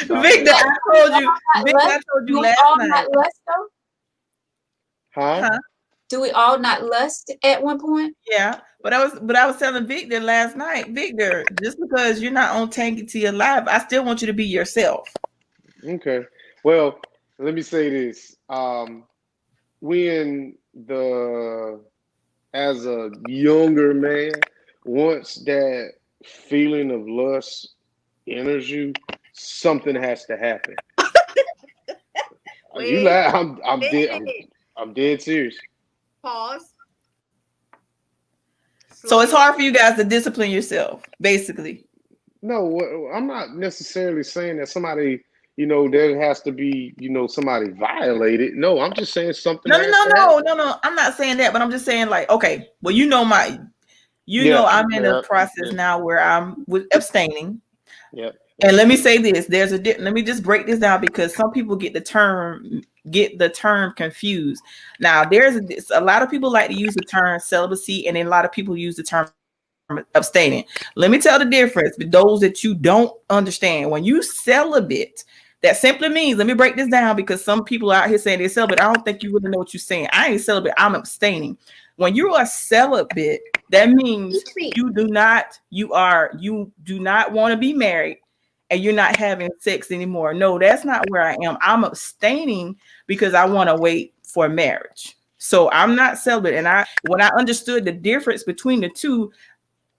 Victor, I told you last all night. not lust though? Huh? Do we all not lust at one point? Yeah, but I was telling Victor last night, Victor, just because you're not on Tank It Till You Live, I still want you to be yourself. Okay. Well, let me say this. As a younger man, once that feeling of lust enters you, something has to happen. You Wait laugh. a I'm dead. minute. I'm dead serious. Pause. So it's Slow hard for you guys to discipline yourself, basically. No, I'm not necessarily saying that somebody, there has to be, somebody violated. No, I'm just saying something No, no, has no, to no, happen. no, no. I'm not saying that, but I'm just saying like, okay, well, Yeah, I'm in a yeah, process yeah, now where I'm with abstaining. yeah. And let me say this: let me just break this down because some people get the term confused. Now, a lot of people like to use the term celibacy, and then a lot of people use the term abstaining. Let me tell the difference with those that you don't understand. When you celibate, that simply means, let me break this down because some people out here saying they're celibate. I don't think you really know what you're saying. I ain't celibate, I'm abstaining. When you are celibate, that means you do not want to be married and you're not having sex anymore. No, that's not where I am. I'm abstaining because I want to wait for marriage. So I'm not celibate. And when I understood the difference between the two,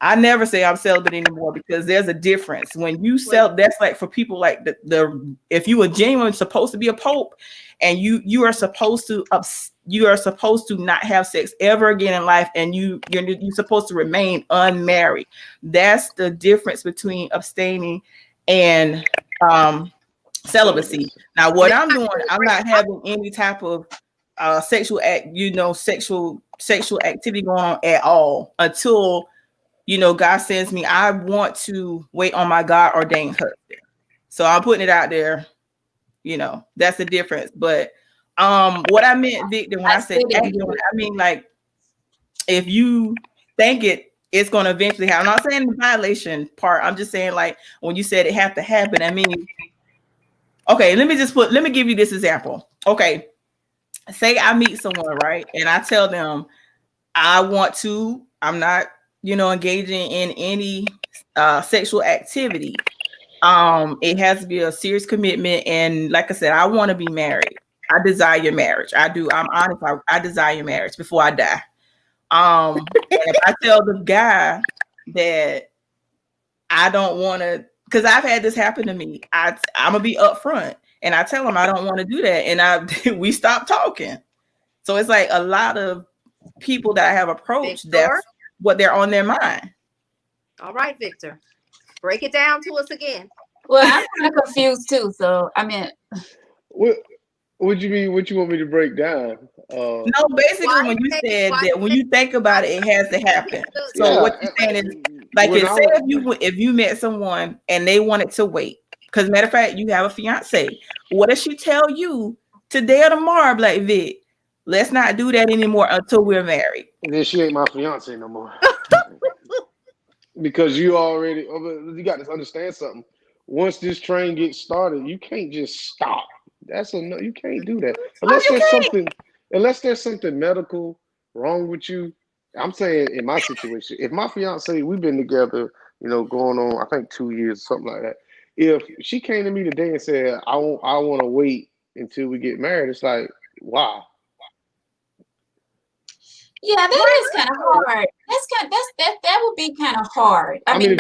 I never say I'm celibate anymore because there's a difference. When you that's like for people like if you were genuinely supposed to be a pope and you are supposed to not have sex ever again in life and you're supposed to remain unmarried. That's the difference between abstaining and celibacy. Now what I'm doing, I'm not having any type of sexual activity going on at all until God sends me. I want to wait on my God ordained husband. So I'm putting it out there. That's the difference. But what I meant, Victor, when I said acting, I mean like if you think it's going to eventually happen. I'm not saying the violation part. I'm just saying like when you said it have to happen. I mean, okay, let me give you this example. Okay, say I meet someone, right, and I tell them I'm not engaging in any sexual activity. It has to be a serious commitment. And like I said, I want to be married. I desire marriage. I do. I'm honest. I desire marriage before I die. And if I tell the guy that I don't want to, because I've had this happen to me, I'm gonna be upfront and I tell him I don't want to do that. And we stop talking. So it's like a lot of people that I have approached, that's what they're on their mind. All right, Victor, break it down to us again. Well, I'm kind of confused too. So I mean, what you mean? What you want me to break down? No, basically, when you said that, when you think about it, it has to happen. So what you're saying is, like, if you met someone and they wanted to wait, because matter of fact, you have a fiance. What if she tell you today or tomorrow, like Vic, let's not do that anymore until we're married? And then she ain't my fiance no more. Because you got to understand something. Once this train gets started, you can't just stop. You can't do that unless there's something medical wrong with you. I'm saying in my situation, if my fiance, we've been together, going on I think 2 years, something like that. If she came to me today and said I want to wait until we get married, it's like, wow. Yeah, that is kind of hard. That would be kind of hard. I mean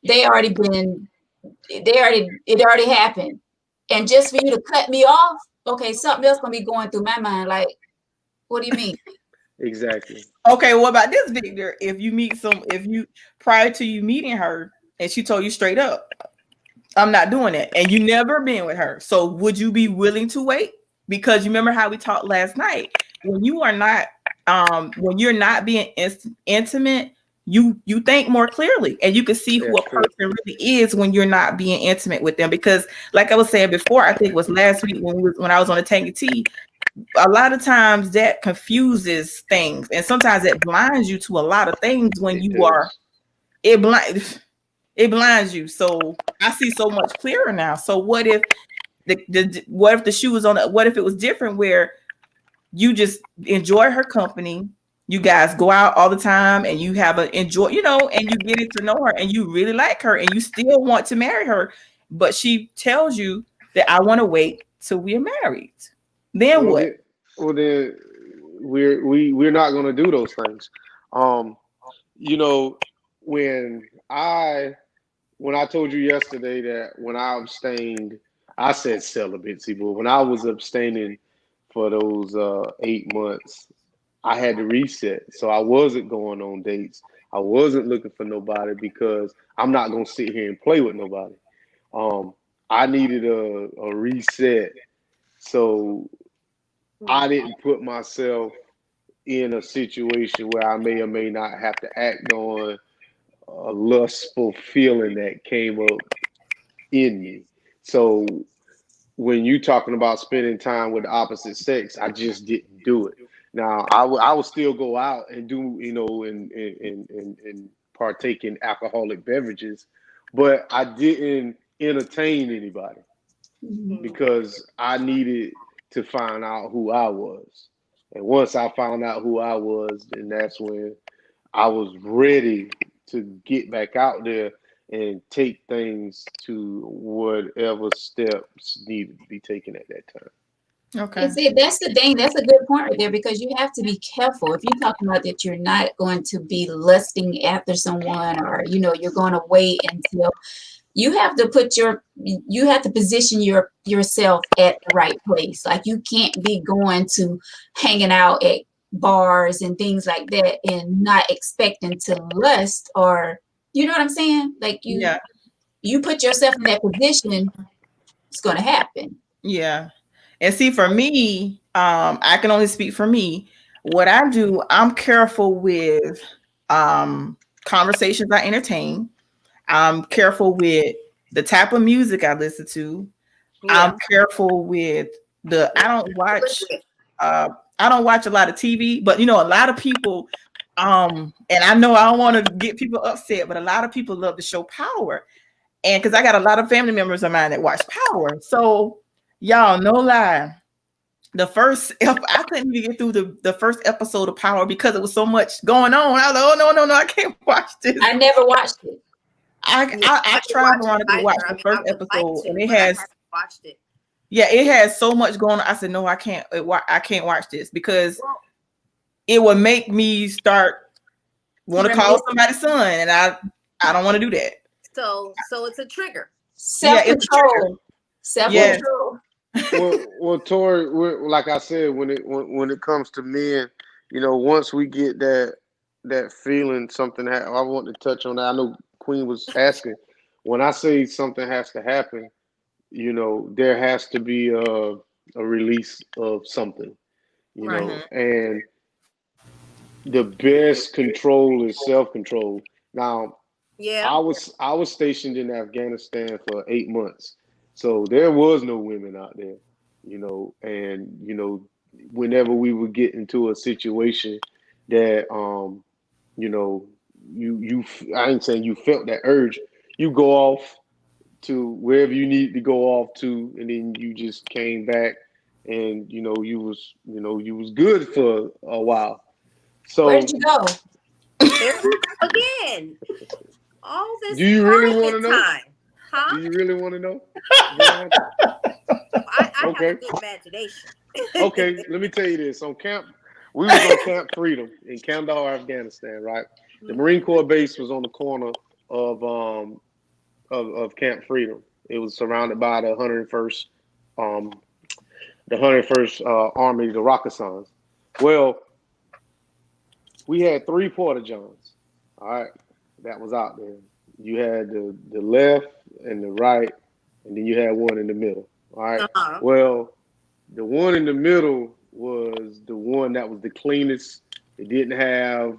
it already happened. And just for you to cut me off, okay, something else gonna be going through my mind. Like, what do you mean? Exactly. Okay, what about this, Victor? If you prior to you meeting her and she told you straight up, I'm not doing it, and you never been with her, so would you be willing to wait? Because you remember how we talked last night, when you're not being intimate, you think more clearly and you can see who a person really is when you're not being intimate with them. Because like I was saying before, I think it was last week when I was on the Tangy Tea, a lot of times that confuses things and sometimes it blinds you to a lot of things when it blinds you. So I see so much clearer now. So what if the shoe was on? What if it was different, where you just enjoy her company, you guys go out all the time, and you have and you get to know her, and you really like her, and you still want to marry her, but she tells you that I want to wait till we're married. Then what? Then we're not going to do those things. you know, when I told you yesterday that when I abstained, I said celibacy, but when I was abstaining for those 8 months, I had to reset. So I wasn't going on dates. I wasn't looking for nobody because I'm not gonna sit here and play with nobody. I needed a reset. So I didn't put myself in a situation where I may or may not have to act on a lustful feeling that came up in me. So when you talking about spending time with the opposite sex, I just didn't do it. Now I would still go out and do, and partake in alcoholic beverages, but I didn't entertain anybody because I needed to find out who I was. And once I found out who I was, then that's when I was ready to get back out there and take things to whatever steps needed to be taken at that time. Okay. And see, that's the thing. That's a good point right there, because you have to be careful. If you're talking about that you're not going to be lusting after someone, or you're going to wait until you have to position yourself at the right place. Like, you can't be going to hanging out at bars and things like that and not expecting to lust, or you know what I'm saying? Like, you put yourself in that position, it's going to happen. Yeah. And see, for me, I can only speak for me. What I do, I'm careful with conversations I entertain. I'm careful with the type of music I listen to. Yeah. I'm careful with I don't watch a lot of TV, but a lot of people, and I know I don't want to get people upset, but a lot of people love the show Power. And because I got a lot of family members of mine that watch Power. So y'all, no lie. I couldn't even get through the first episode of Power because it was so much going on. I was like, oh no, I can't watch this. I never watched it. I tried, Veronica, to watch the first episode, and it has watched it. Yeah, it has so much going on. I said, no, I can't watch this because it would make me want to call somebody's son, and I don't want to do that. So it's a trigger. Self-control. Self-control. Well, Tori, like I said, when it comes to men, once we get that feeling, something I want to touch on that. I know Queen was asking. When I say something has to happen, there has to be a release of something, and the best control is self-control. Now, I was stationed in Afghanistan for 8 months. So there was no women out there, and whenever we would get into a situation that I ain't saying you felt that urge, you go off to wherever you need to go off to, and then you just came back, and you was good for a while. So where did you go? Again, all this. Do you really want to know? Time. Huh? Do you really want to know? I have a good imagination. Okay, let me tell you this. We was on Camp Freedom in Kandahar, Afghanistan, right? The Marine Corps base was on the corner of Camp Freedom. It was surrounded by the 101st Army, the Rakkasans. Well, we had 3 porta-johns, all right, that was out there. You had the left and the right, and then you had one in the middle. All right. Uh-huh. Well, the one in the middle was the one that was the cleanest. It didn't have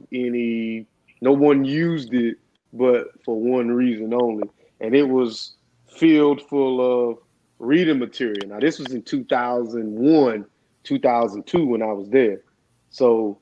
no one used it, but for one reason only. And it was filled full of reading material. Now, this was in 2001, 2002 when I was there. So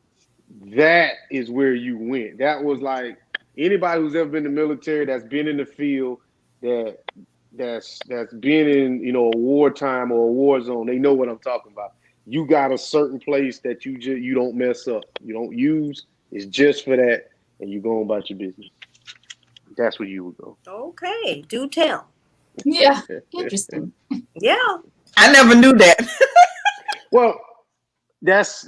that is where you went. That was like, anybody who's ever been in the military, that's been in the field, that's been in a wartime or a war zone, they know what I'm talking about. You got a certain place that you don't mess up, you don't use. It's just for that, and you go about your business. That's where you would go. Okay, do tell. Yeah, interesting. Yeah, I never knew that. Well, that's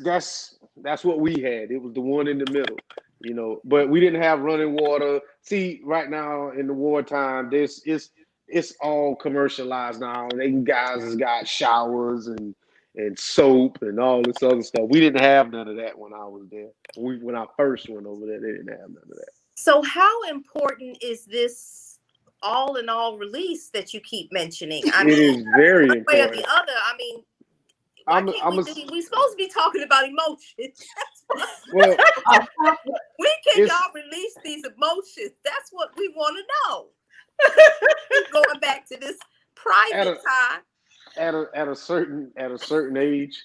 what we had. It was the one in the middle. you know. But we didn't have running water. See, right now in the wartime, it's all commercialized now. They guys has got showers and soap and all this other stuff. We didn't have none of that when I was there. When I first went over there, they didn't have none of that. So how important is this all in all release that you keep mentioning? I It mean, is very one way or important. the other. I mean, why can't we supposed to be talking about emotions. Well, When can it's- y'all release these emotions? That's what we want to know. Going back to this private time. at a certain age,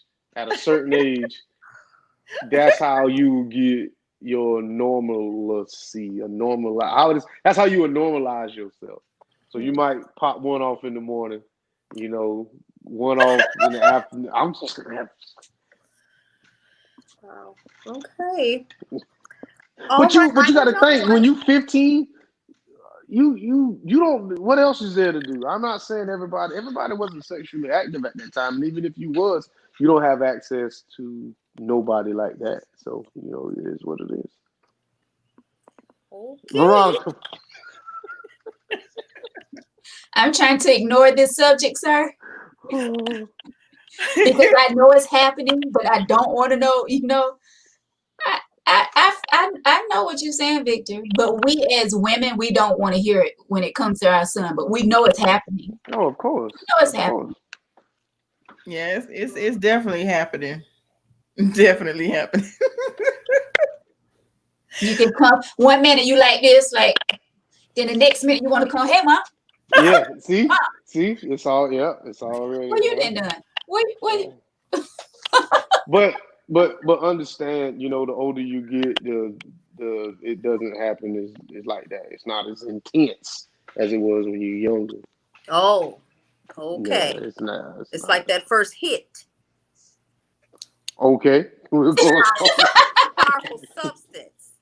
that's how you get your normalcy, that's how you would normalize yourself. So you might pop one off in the morning, you know, one off in the afternoon. I'm just gonna have. Wow. Okay. But you got to think when you 15. You don't. What else is there to do? I'm not saying everybody wasn't sexually active at that time, and even if you was, you don't have access to nobody like that. So you know, it is what it is. Okay. Veronica, I'm trying to ignore this subject, sir, because I know it's happening, but I don't want to know. You know, I know what you're saying, Victor. But we as women, we don't want to hear it when it comes to our son. But we know it's happening. oh, of course, We know it's happening. Yes, it's definitely happening. Definitely happening. You can come 1 minute you like this, like then the next minute you want to come. Hey, mom, Yeah, see, it's all. Yeah, it's already. what you done? What? But understand, you know, the older you get, the it doesn't happen is like that. It's not as intense as it was when you're younger. Oh, okay. No, it's not. It's not. like that first hit. Okay, we'll go. Powerful substance.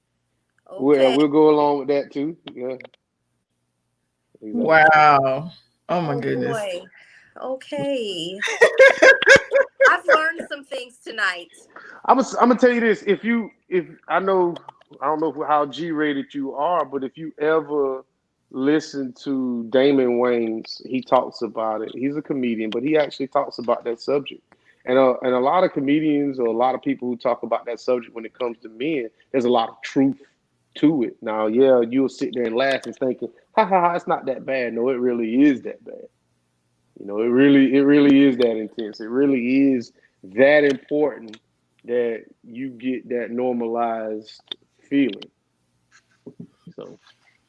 Okay. Well, we'll go along with that too. Yeah. Exactly. Wow. Oh my goodness. Boy. Okay. I've learned some things tonight. I'm gonna tell you this. If I don't know how G-rated you are, but if you ever listen to Damon Wayans, he talks about it. He's a comedian, but he actually talks about that subject. And a lot of comedians or a lot of people who talk about that subject when it comes to men, there's a lot of truth to it. Now, yeah, you'll sit there and laugh and thinking, ha ha ha, it's not that bad. No, it really is that bad. You know, it really is that intense. It really is that important that you get that normalized feeling. So,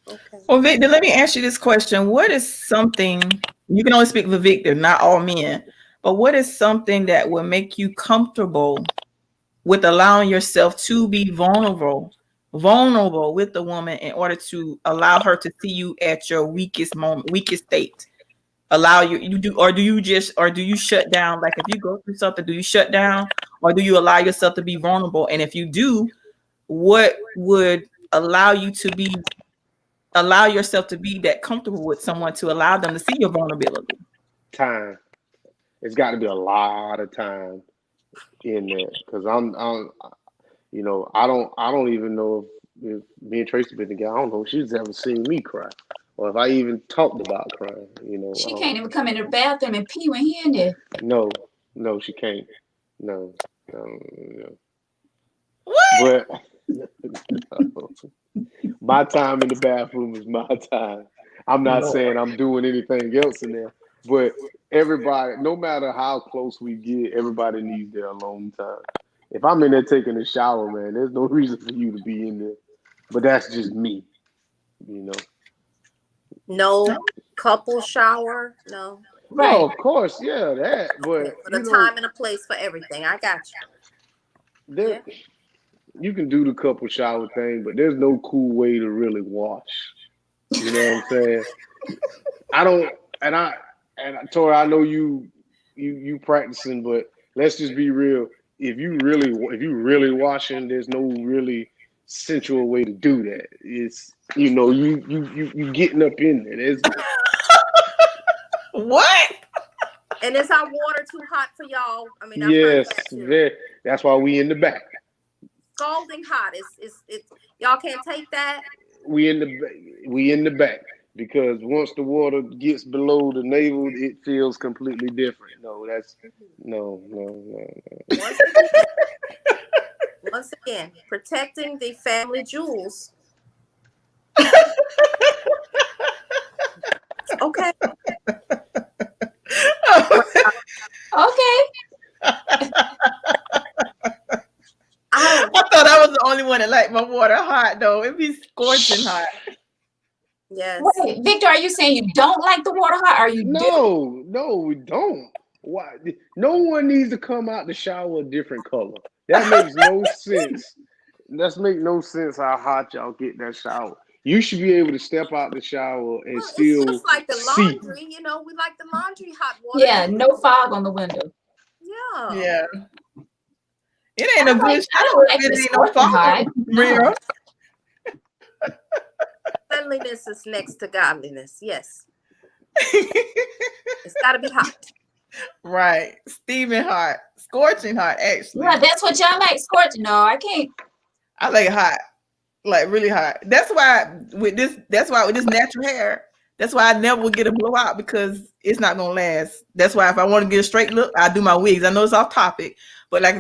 Okay. Well, Victor, let me ask you this question. What is something, you can only speak for Victor, not all men, but what is something that will make you comfortable with allowing yourself to be vulnerable with the woman in order to allow her to see you at your weakest moment, weakest state? Allow do you shut down? Like if you go through something, do you shut down or do you allow yourself to be vulnerable? And if you do, what would allow yourself to be that comfortable with someone to allow them to see your vulnerability? time. It's got to be a lot of time in there because I'm you know, I don't even know if me and Tracy been together. I don't know if she's ever seen me cry or if I even talked about crying. You know, She can't even come in the bathroom and pee when he in there. No, she can't. No. What? But no. My time in the bathroom is my time. I'm not saying I'm doing anything else in there, but everybody, no matter how close we get, everybody needs their alone time. If I'm in there taking a shower, man, there's no reason for you to be in there. But that's just me, you know. No couple shower. No. Right. Oh, of course, yeah, that. But For the time and a place for everything. I got you. You can do the couple shower thing, but there's no cool way to really wash. You know what I'm saying? I don't, and Tori, I know you practicing, but let's just be real. If you really washing, there's no really sensual way to do that. It's, you know, you getting up in there. There's What? And is our water too hot for y'all? I mean, yes, that's why we in the back. scalding hot. It's y'all can't take that. We in the back because once the water gets below the navel, it feels completely different. No, that's no. Once again, protecting the family jewels. Okay. Okay. I thought I was the only one that liked my water hot though. It'd be scorching hot. Yes. Wait, Victor, are you saying you don't like the water hot? Or you do? No, we don't. Why? No one needs to come out the shower a different color. That makes no sense. That makes no sense how hot y'all get that shower. You should be able to step out the shower and still it's just like the see. laundry. You know, we like the laundry hot water. Yeah, no fog on the window. Yeah. Yeah. It ain't a good I shower. don't like It the ain't no scorching hot. fog. No. Real. Cleanliness is next to godliness. Yes. It's got to be hot. Right. Steaming hot. Scorching hot, actually. Yeah, that's what y'all like, scorching. No, I can't. I like it hot. Like really hot. That's why with this natural hair, that's why I never would get a blowout because it's not gonna last. That's why if I want to get a straight look, I do my wigs. I know it's off topic, but like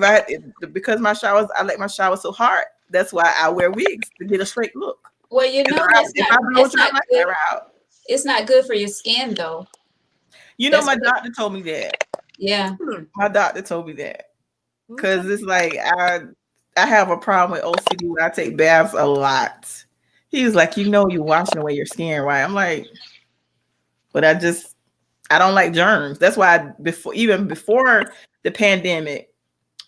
because my showers, I like my shower so hard. That's why I wear wigs to get a straight look. Well, you know, that's not good. It's not good for your skin, though. You know, my doctor told me that. Yeah. My doctor told me that. Because it's like I have a problem with OCD when I take baths a lot. He was like, you know, you're washing away your skin, right? I'm like, but I don't like germs. That's why even before the pandemic,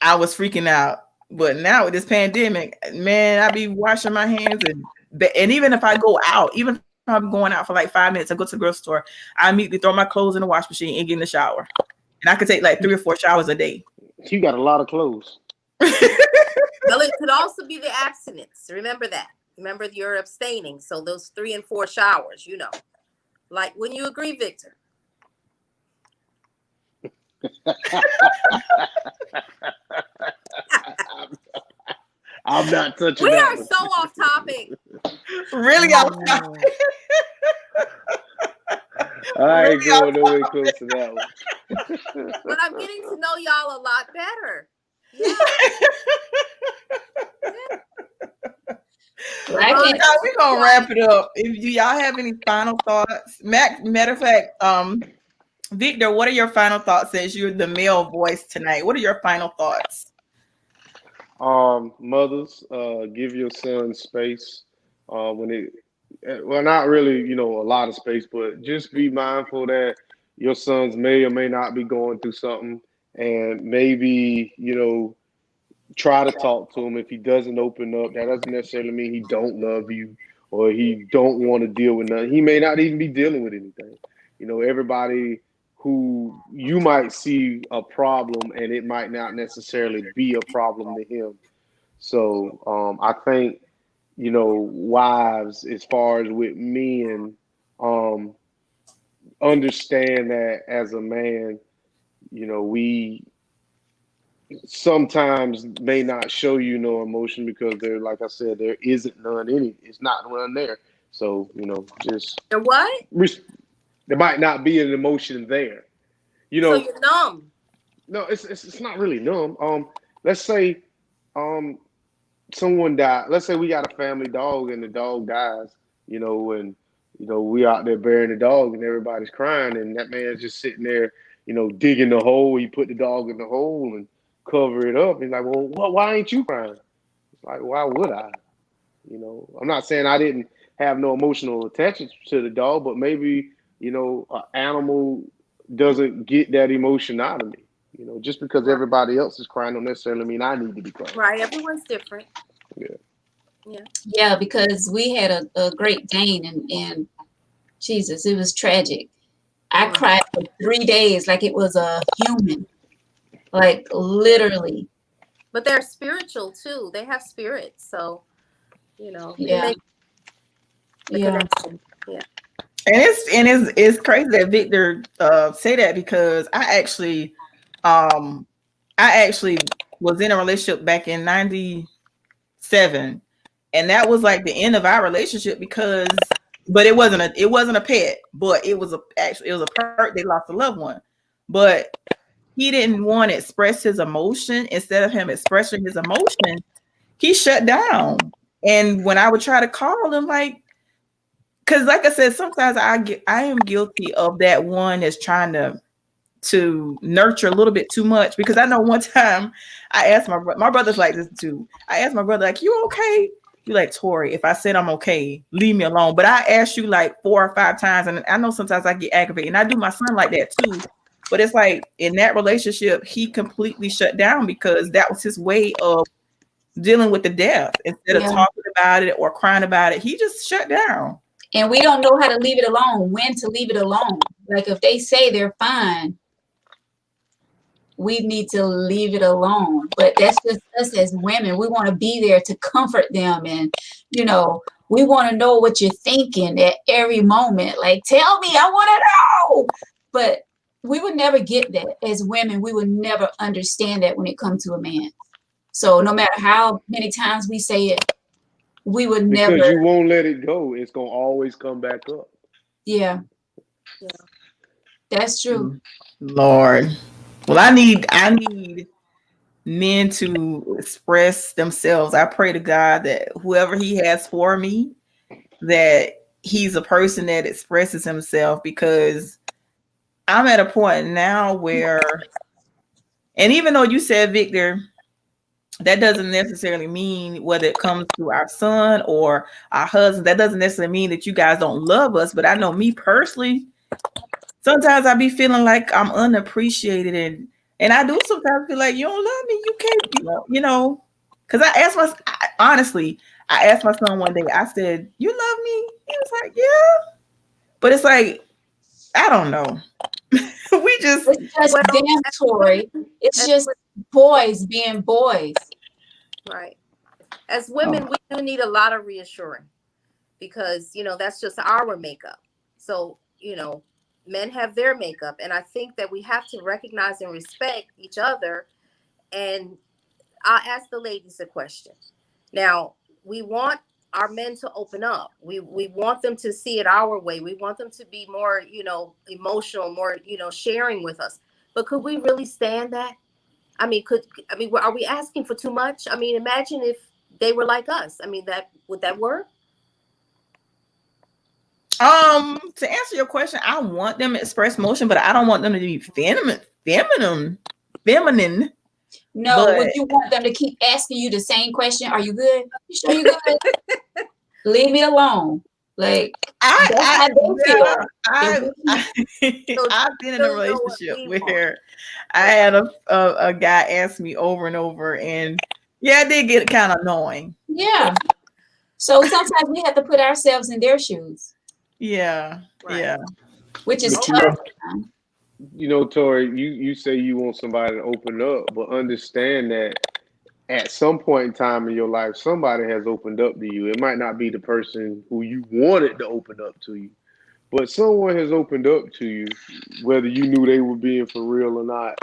I was freaking out. But now with this pandemic, man, I be washing my hands and even if I go out, even if I'm going out for like 5 minutes, I go to the grocery store, I immediately throw my clothes in the wash machine and get in the shower. And I could take like 3 or 4 showers a day. You got a lot of clothes. Well, it could also be the abstinence. Remember that. Remember you're abstaining. So those 3 and 4 showers, you know. Like, wouldn't you agree, Victor? I'm not touching We that are one. so off topic. Really off topic. I ain't going nowhere close to that one. But I'm getting to know y'all a lot better. Yeah. We're gonna wrap it up. If y'all have any final thoughts, matter of fact, Victor, what are your final thoughts since you're the male voice tonight? What are your final thoughts? Mothers, give your son space. Not really, a lot of space, but just be mindful that your sons may or may not be going through something, and maybe, try to talk to him. If he doesn't open up, that doesn't necessarily mean he don't love you or he don't want to deal with nothing. He may not even be dealing with anything. Everybody who you might see a problem and it might not necessarily be a problem to him. So I think, wives, as far as with men, understand that as a man, we sometimes may not show you no emotion because like I said, there isn't none in it. It's not none there. So, just what? There might not be an emotion there. So you're numb. No, it's not really numb. Let's say someone died. Let's say we got a family dog and the dog dies, and we out there burying the dog and everybody's crying and that man's just sitting there, digging the hole. He put the dog in the hole and cover it up. He's like, well, why ain't you crying? It's like, why would I? I'm not saying I didn't have no emotional attachment to the dog, but maybe, an animal doesn't get that emotion out of me. Just because everybody else is crying don't necessarily mean I need to be crying. Right. Everyone's different. Yeah, because we had a Great Dane and Jesus, it was tragic. I cried for 3 days like it was a human. Like literally. But they're spiritual too. They have spirits. So, Yeah. Connection. Yeah. And it's crazy that Victor say that because I actually was in a relationship back in 90. 7. And that was like the end of our relationship because, but it wasn't a pet, but it was a perk. They lost a loved one, but he didn't want to express his emotion. Instead of him expressing his emotion, he shut down. And when I would try to call him, like, because like I said, sometimes I am guilty of that one that's trying to nurture a little bit too much. Because I know one time I asked my brother's like this too. I asked my brother, like, you okay? You like, Tori, if I said I'm okay, leave me alone. But I asked you like 4 or 5 times, and I know sometimes I get aggravated, and I do my son like that too. But it's like in that relationship, he completely shut down because that was his way of dealing with the death. Instead of talking about it or crying about it, he just shut down. And we don't know how to leave it alone, when to leave it alone. Like if they say they're fine, we need to leave it alone. But that's just us as women. We want to be there to comfort them. And, you know, we want to know what you're thinking at every moment. Like, tell me, I want to know. But we would never get that as women. We would never understand that when it comes to a man. So no matter how many times we say it, we would never. Because you won't let it go. It's going to always come back up. Yeah. That's true. Lord. Well, I need men to express themselves. I pray to God that whoever he has for me, that he's a person that expresses himself, because I'm at a point now where, and even though you said, Victor, that doesn't necessarily mean whether it comes to our son or our husband, that doesn't necessarily mean that you guys don't love us. But I know me personally, sometimes I be feeling like I'm unappreciated, and I do sometimes feel like you don't love me. You can't, you know, because I asked my son one day, I said, you love me? He was like, yeah. But it's like, I don't know. It's just damn, Tori. It's just boys being boys. Right. As women, we do need a lot of reassuring because, you know, that's just our makeup. So, you know, men have their makeup. And I think that we have to recognize and respect each other. And I'll ask the ladies a question. Now, we want our men to open up. We want them to see it our way. We want them to be more, you know, emotional, more, you know, sharing with us. But could we really stand that? I mean, are we asking for too much? I mean, imagine if they were like us. I mean, would that work? To answer your question, I want them to express emotion, but I don't want them to be feminine. No, would you want them to keep asking you the same question? Are you good? You sure you good? Leave me alone. Like, that's how they feel. I've been in a relationship where I had a guy ask me over and over, and it did get kind of annoying. Yeah. So sometimes we have to put ourselves in their shoes. Yeah. Right. Yeah. Which is tough. You know, Tori, you say you want somebody to open up, but understand that at some point in time in your life, somebody has opened up to you. It might not be the person who you wanted to open up to you, but someone has opened up to you, whether you knew they were being for real or not.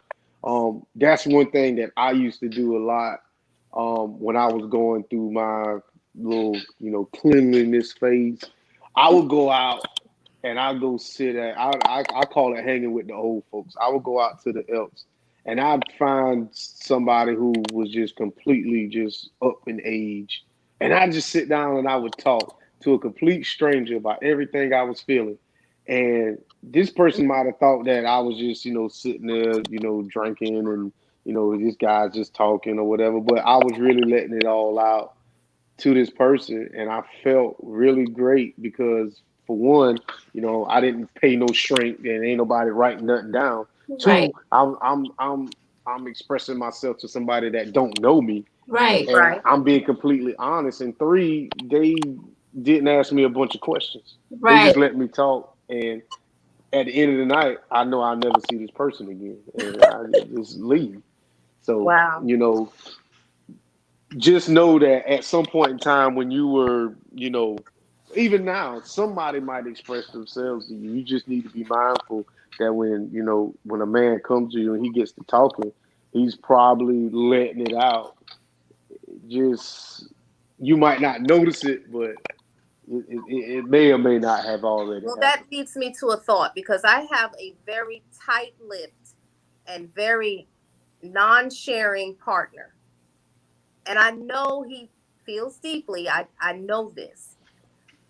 That's one thing that I used to do a lot when I was going through my little, you know, cleanliness phase. I would go out and I go sit I call it hanging with the old folks. I would go out to the Elks and I'd find somebody who was just completely just up in age. And I'd just sit down and I would talk to a complete stranger about everything I was feeling. And this person might have thought that I was just, you know, sitting there, you know, drinking and, you know, this guy's just talking or whatever. But I was really letting it all out to this person. And I felt really great because, for one, you know, I didn't pay no shrink and ain't nobody writing nothing down. Right. 2, I'm expressing myself to somebody that don't know me. Right. And I'm being completely honest. And 3, they didn't ask me a bunch of questions. Right. They just let me talk. And at the end of the night, I know I'll never see this person again. And I just leave. So, wow. You know, just know that at some point in time when you were, you know, even now, somebody might express themselves to you. You just need to be mindful that when, you know, when a man comes to you and he gets to talking, he's probably letting it out. Just You might not notice it, but it may or may not have already Well, happened. that leads me to a thought because I have a very tight-lipped and very non-sharing partner. And I know he feels deeply. I know this.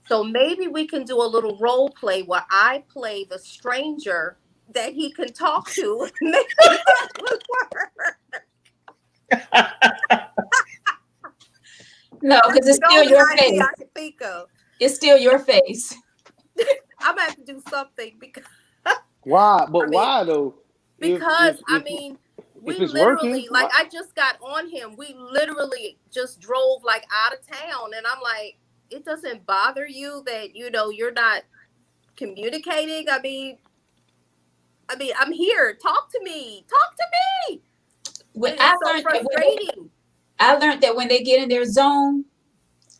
So maybe we can do a little role play where I play the stranger that he can talk to. Maybe that would work. No, because it's That's still the your only idea face. I can think of. It's still your face. I'm gonna have to do something because Why? But I mean, why though? because If we it's literally working, like why? I just got on him. We literally just drove like out of town, and I'm like, it doesn't bother you that you're not communicating. I mean, I'm here. Talk to me. Talk to me. When It I is so learned that frustrating. when they get in their zone,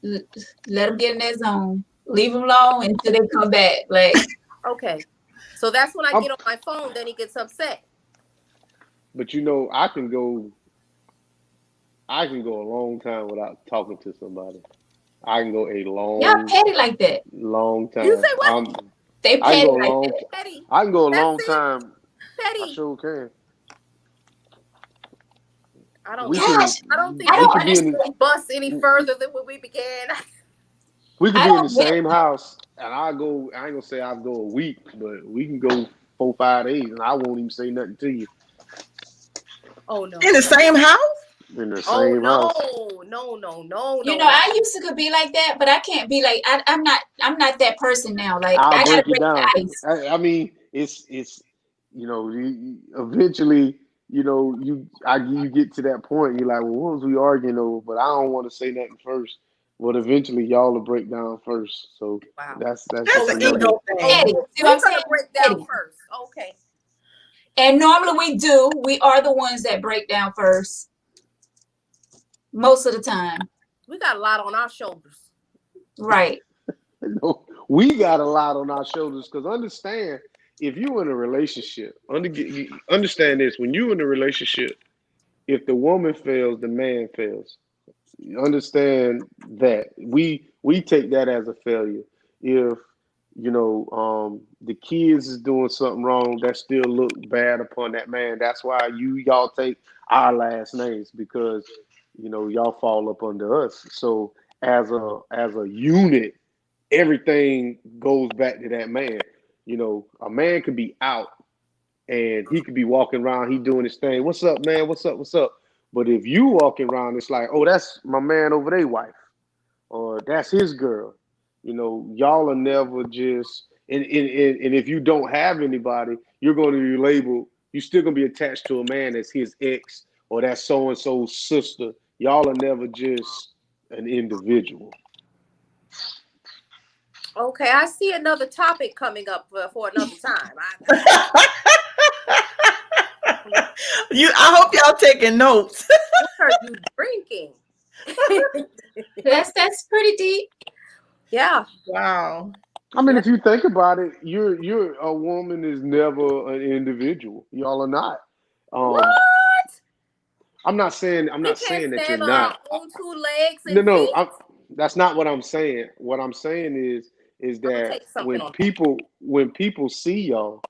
let them get in their zone. Leave them alone until they come back. Like, Okay, so that's when I I'm, get on my phone. Then he gets upset. but you know, I can go a long time without talking to somebody. I can go a y'all petty like that. long time. You say what? They I can petty go a like long. that. Petty. I can go a That's long it. time. I Petty. sure can. I don't We think. can. Gosh, I don't think I we don't could be in. understand. bust any further than when we began. We could I be in the don't get same house, and I go. I ain't gonna say I'll go a week, but we can go 4-5 days, and I won't even say nothing to you Oh no. In the same house? in the Oh same house. You know, I used to could be like that, but I can't be like I'm not that person now. Like I'll I gotta break it break down. the ice. I mean, it's eventually, you get to that point. You're like, well, what was we arguing over? But I don't want to say nothing first. But eventually, y'all will break down first. So Wow. that's That's just an another. ego Petty. thing. See what I'm We're saying? gonna break down Petty. first. Okay. And normally we do. We are the ones that break down first. Most of the time. We got a lot on our shoulders. Right. No, we got a lot on our shoulders because understand if you're in a relationship, understand this: when you're in a relationship, if the woman fails, the man fails. You understand that we take that as a failure. If the kids is doing something wrong, that still look bad upon that man. That's why y'all take our last names because y'all fall up under us. So as a unit, everything goes back to that man. A man could be out and he could be walking around, he doing his thing. What's up, man? What's up? What's up? But if you walking around, it's like, oh, that's my man over their wife, or that's his girl. Y'all are never just. And if you don't have anybody, you're going to be labeled. You're still going to be attached to a man that's his ex or that's so and so's sister. Y'all are never just an individual. Okay, I see another topic coming up for another time. I hope y'all taking notes. What are you drinking? That's pretty deep. Yeah. Wow. I mean, if you think about it, you're a woman is never an individual. Y'all are not. What? I'm not saying We can't that stand you're on not. our own 2 legs and No, feet. that's not what I'm saying. What I'm saying is I'm gonna that take something on. when people see y'all,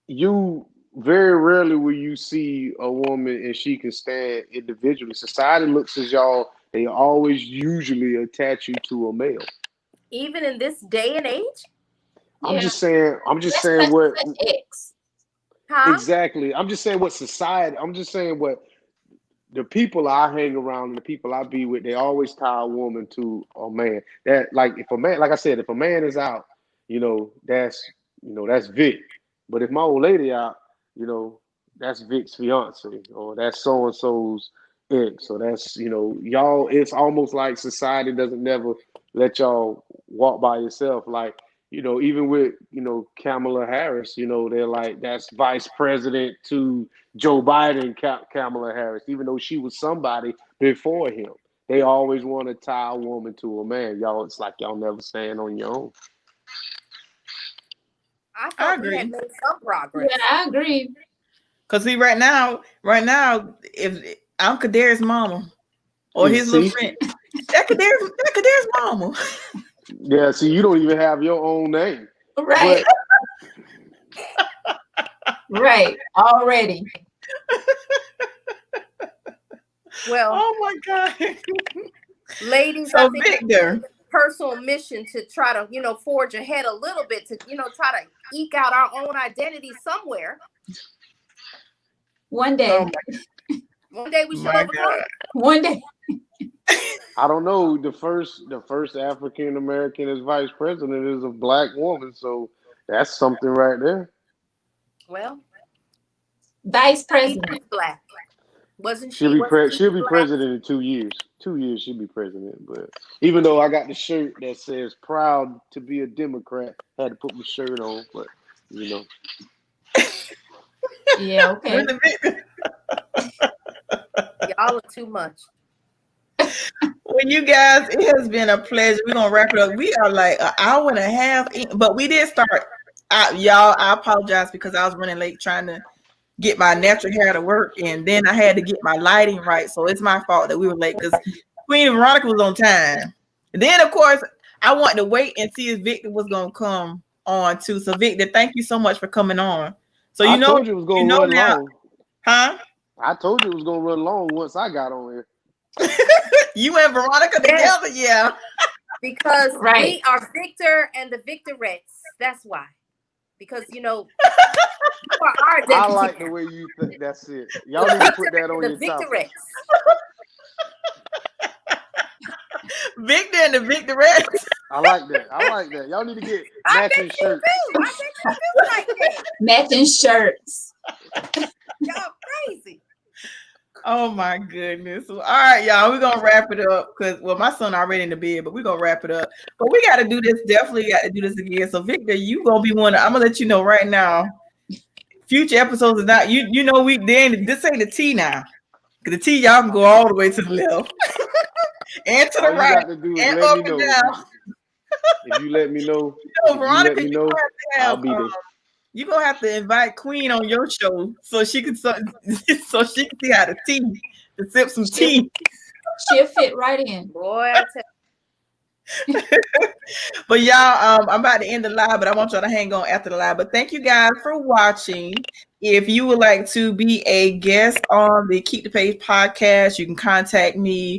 you very rarely will you see a woman and she can stand individually. Society looks at y'all. They always usually attach you to a male. Even in this day and age? I'm just saying what X. Huh? exactly. I'm just saying what society. I'm just saying what the people I hang around and the people I be with. They always tie a woman to a man. That like if a man, like I said, if a man is out, that's Vic. But if my old lady out, that's Vic's fiance or that's so and so's ex. So that's y'all. It's almost like society doesn't never let y'all walk by yourself. Like even with Kamala Harris, they're like that's vice president to Joe Biden, Kamala Harris, even though she was somebody before him. They always want to tie a woman to a man. Y'all, it's like y'all never stand on your own. I thought we had made some progress. Yeah, I agree. Cause see, right now, if I'm Kader's mama or his little friend, That could there's mama. Yeah, see, you don't even have your own name. Right. Right. Already. Well, Oh my God. ladies, So I think Victor, it's a personal mission to try to, forge ahead a little bit to, try to eke out our own identity somewhere. One day. oh One day we should my overcome God. it. One day. I don't know. The first African American as vice president is a black woman, so that's something right there. Well, Vice she president. was black. Wasn't she? She'll be Wasn't she black? president in 2 years. 2 years she'll be president. But even though I got the shirt that says "Proud to be a Democrat," I had to put my shirt on. But Yeah, okay. Really, Victor? Y'all are too much. Well, you guys, it has been a pleasure. We're gonna wrap it up. We are like an hour and a half in, but we did start. Y'all, I apologize because I was running late trying to get my natural hair to work, and then I had to get my lighting right. So it's my fault that we were late because Queen Veronica was on time. And then, of course, I wanted to wait and see if Victor was gonna come on too. So Victor, thank you so much for coming on. So I told you it was gonna run now, long. huh? I told you it was gonna run long once I got on here. You and Veronica together, yeah. Because Right. we are Victor and the Victorettes. That's why. Because you are our identity. I like the way you think. That's it. Y'all need to put that on the your top. Victorettes. Victor and the Victorettes. I like that. Y'all need to get matching shirts. I bet you do like that. Matching shirts. Y'all crazy. Oh my goodness. Well, all right, y'all. We're gonna wrap it up because my son already in the bed, but we're gonna wrap it up. But we gotta do this, definitely gotta do this again. So Victor, you gonna be one. I'm gonna let you know right now. Future episodes is not we then this ain't the T now. Cause the T y'all can go all the way to the left and to the All you right got to do is and let up me and know. down. If you let me know, Veronica, me you know, gonna have I'll be there. you're gonna have to invite Queen on your show so she can so she can see how to tea, to sip some tea. She'll fit right in. Boy, I tell But y'all, I'm about to end the live, but I want y'all to hang on after the live. But thank you guys for watching. If you would like to be a guest on the Keep the Page podcast, you can contact me.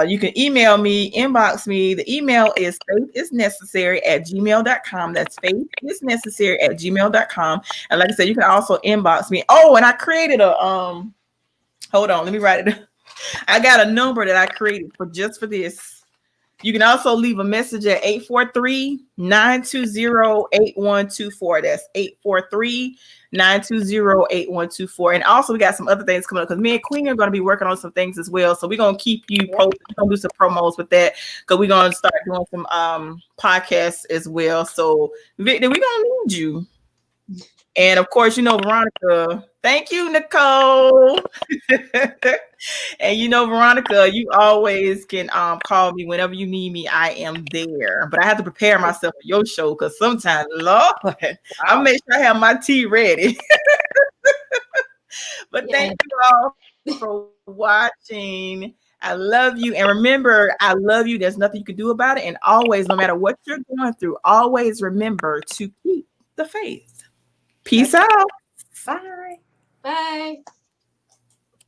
You can email me, inbox me. The email is faithisnecessary@gmail.com. That's faithisnecessary@gmail.com. And like I said, you can also inbox me. Oh, and I created a hold on, let me write it. I got a number that I created for this. You can also leave a message at 843-920-8124. That's 843-920-8124. And also we got some other things coming up because me and Queen are going to be working on some things as well. So we're going to keep you posted. We're going to do some promos with that because we're going to start doing some podcasts as well. So Victor, we're going to need you. And of course, Veronica. Thank you, Nicole. And Veronica, you always can call me whenever you need me. I am there. But I have to prepare myself for your show because sometimes, Lord, I'll make sure I have my tea ready. But thank you all for watching. I love you. And remember, I love you. There's nothing you can do about it. And always, no matter what you're going through, always remember to keep the faith. Peace out. Bye. Bye.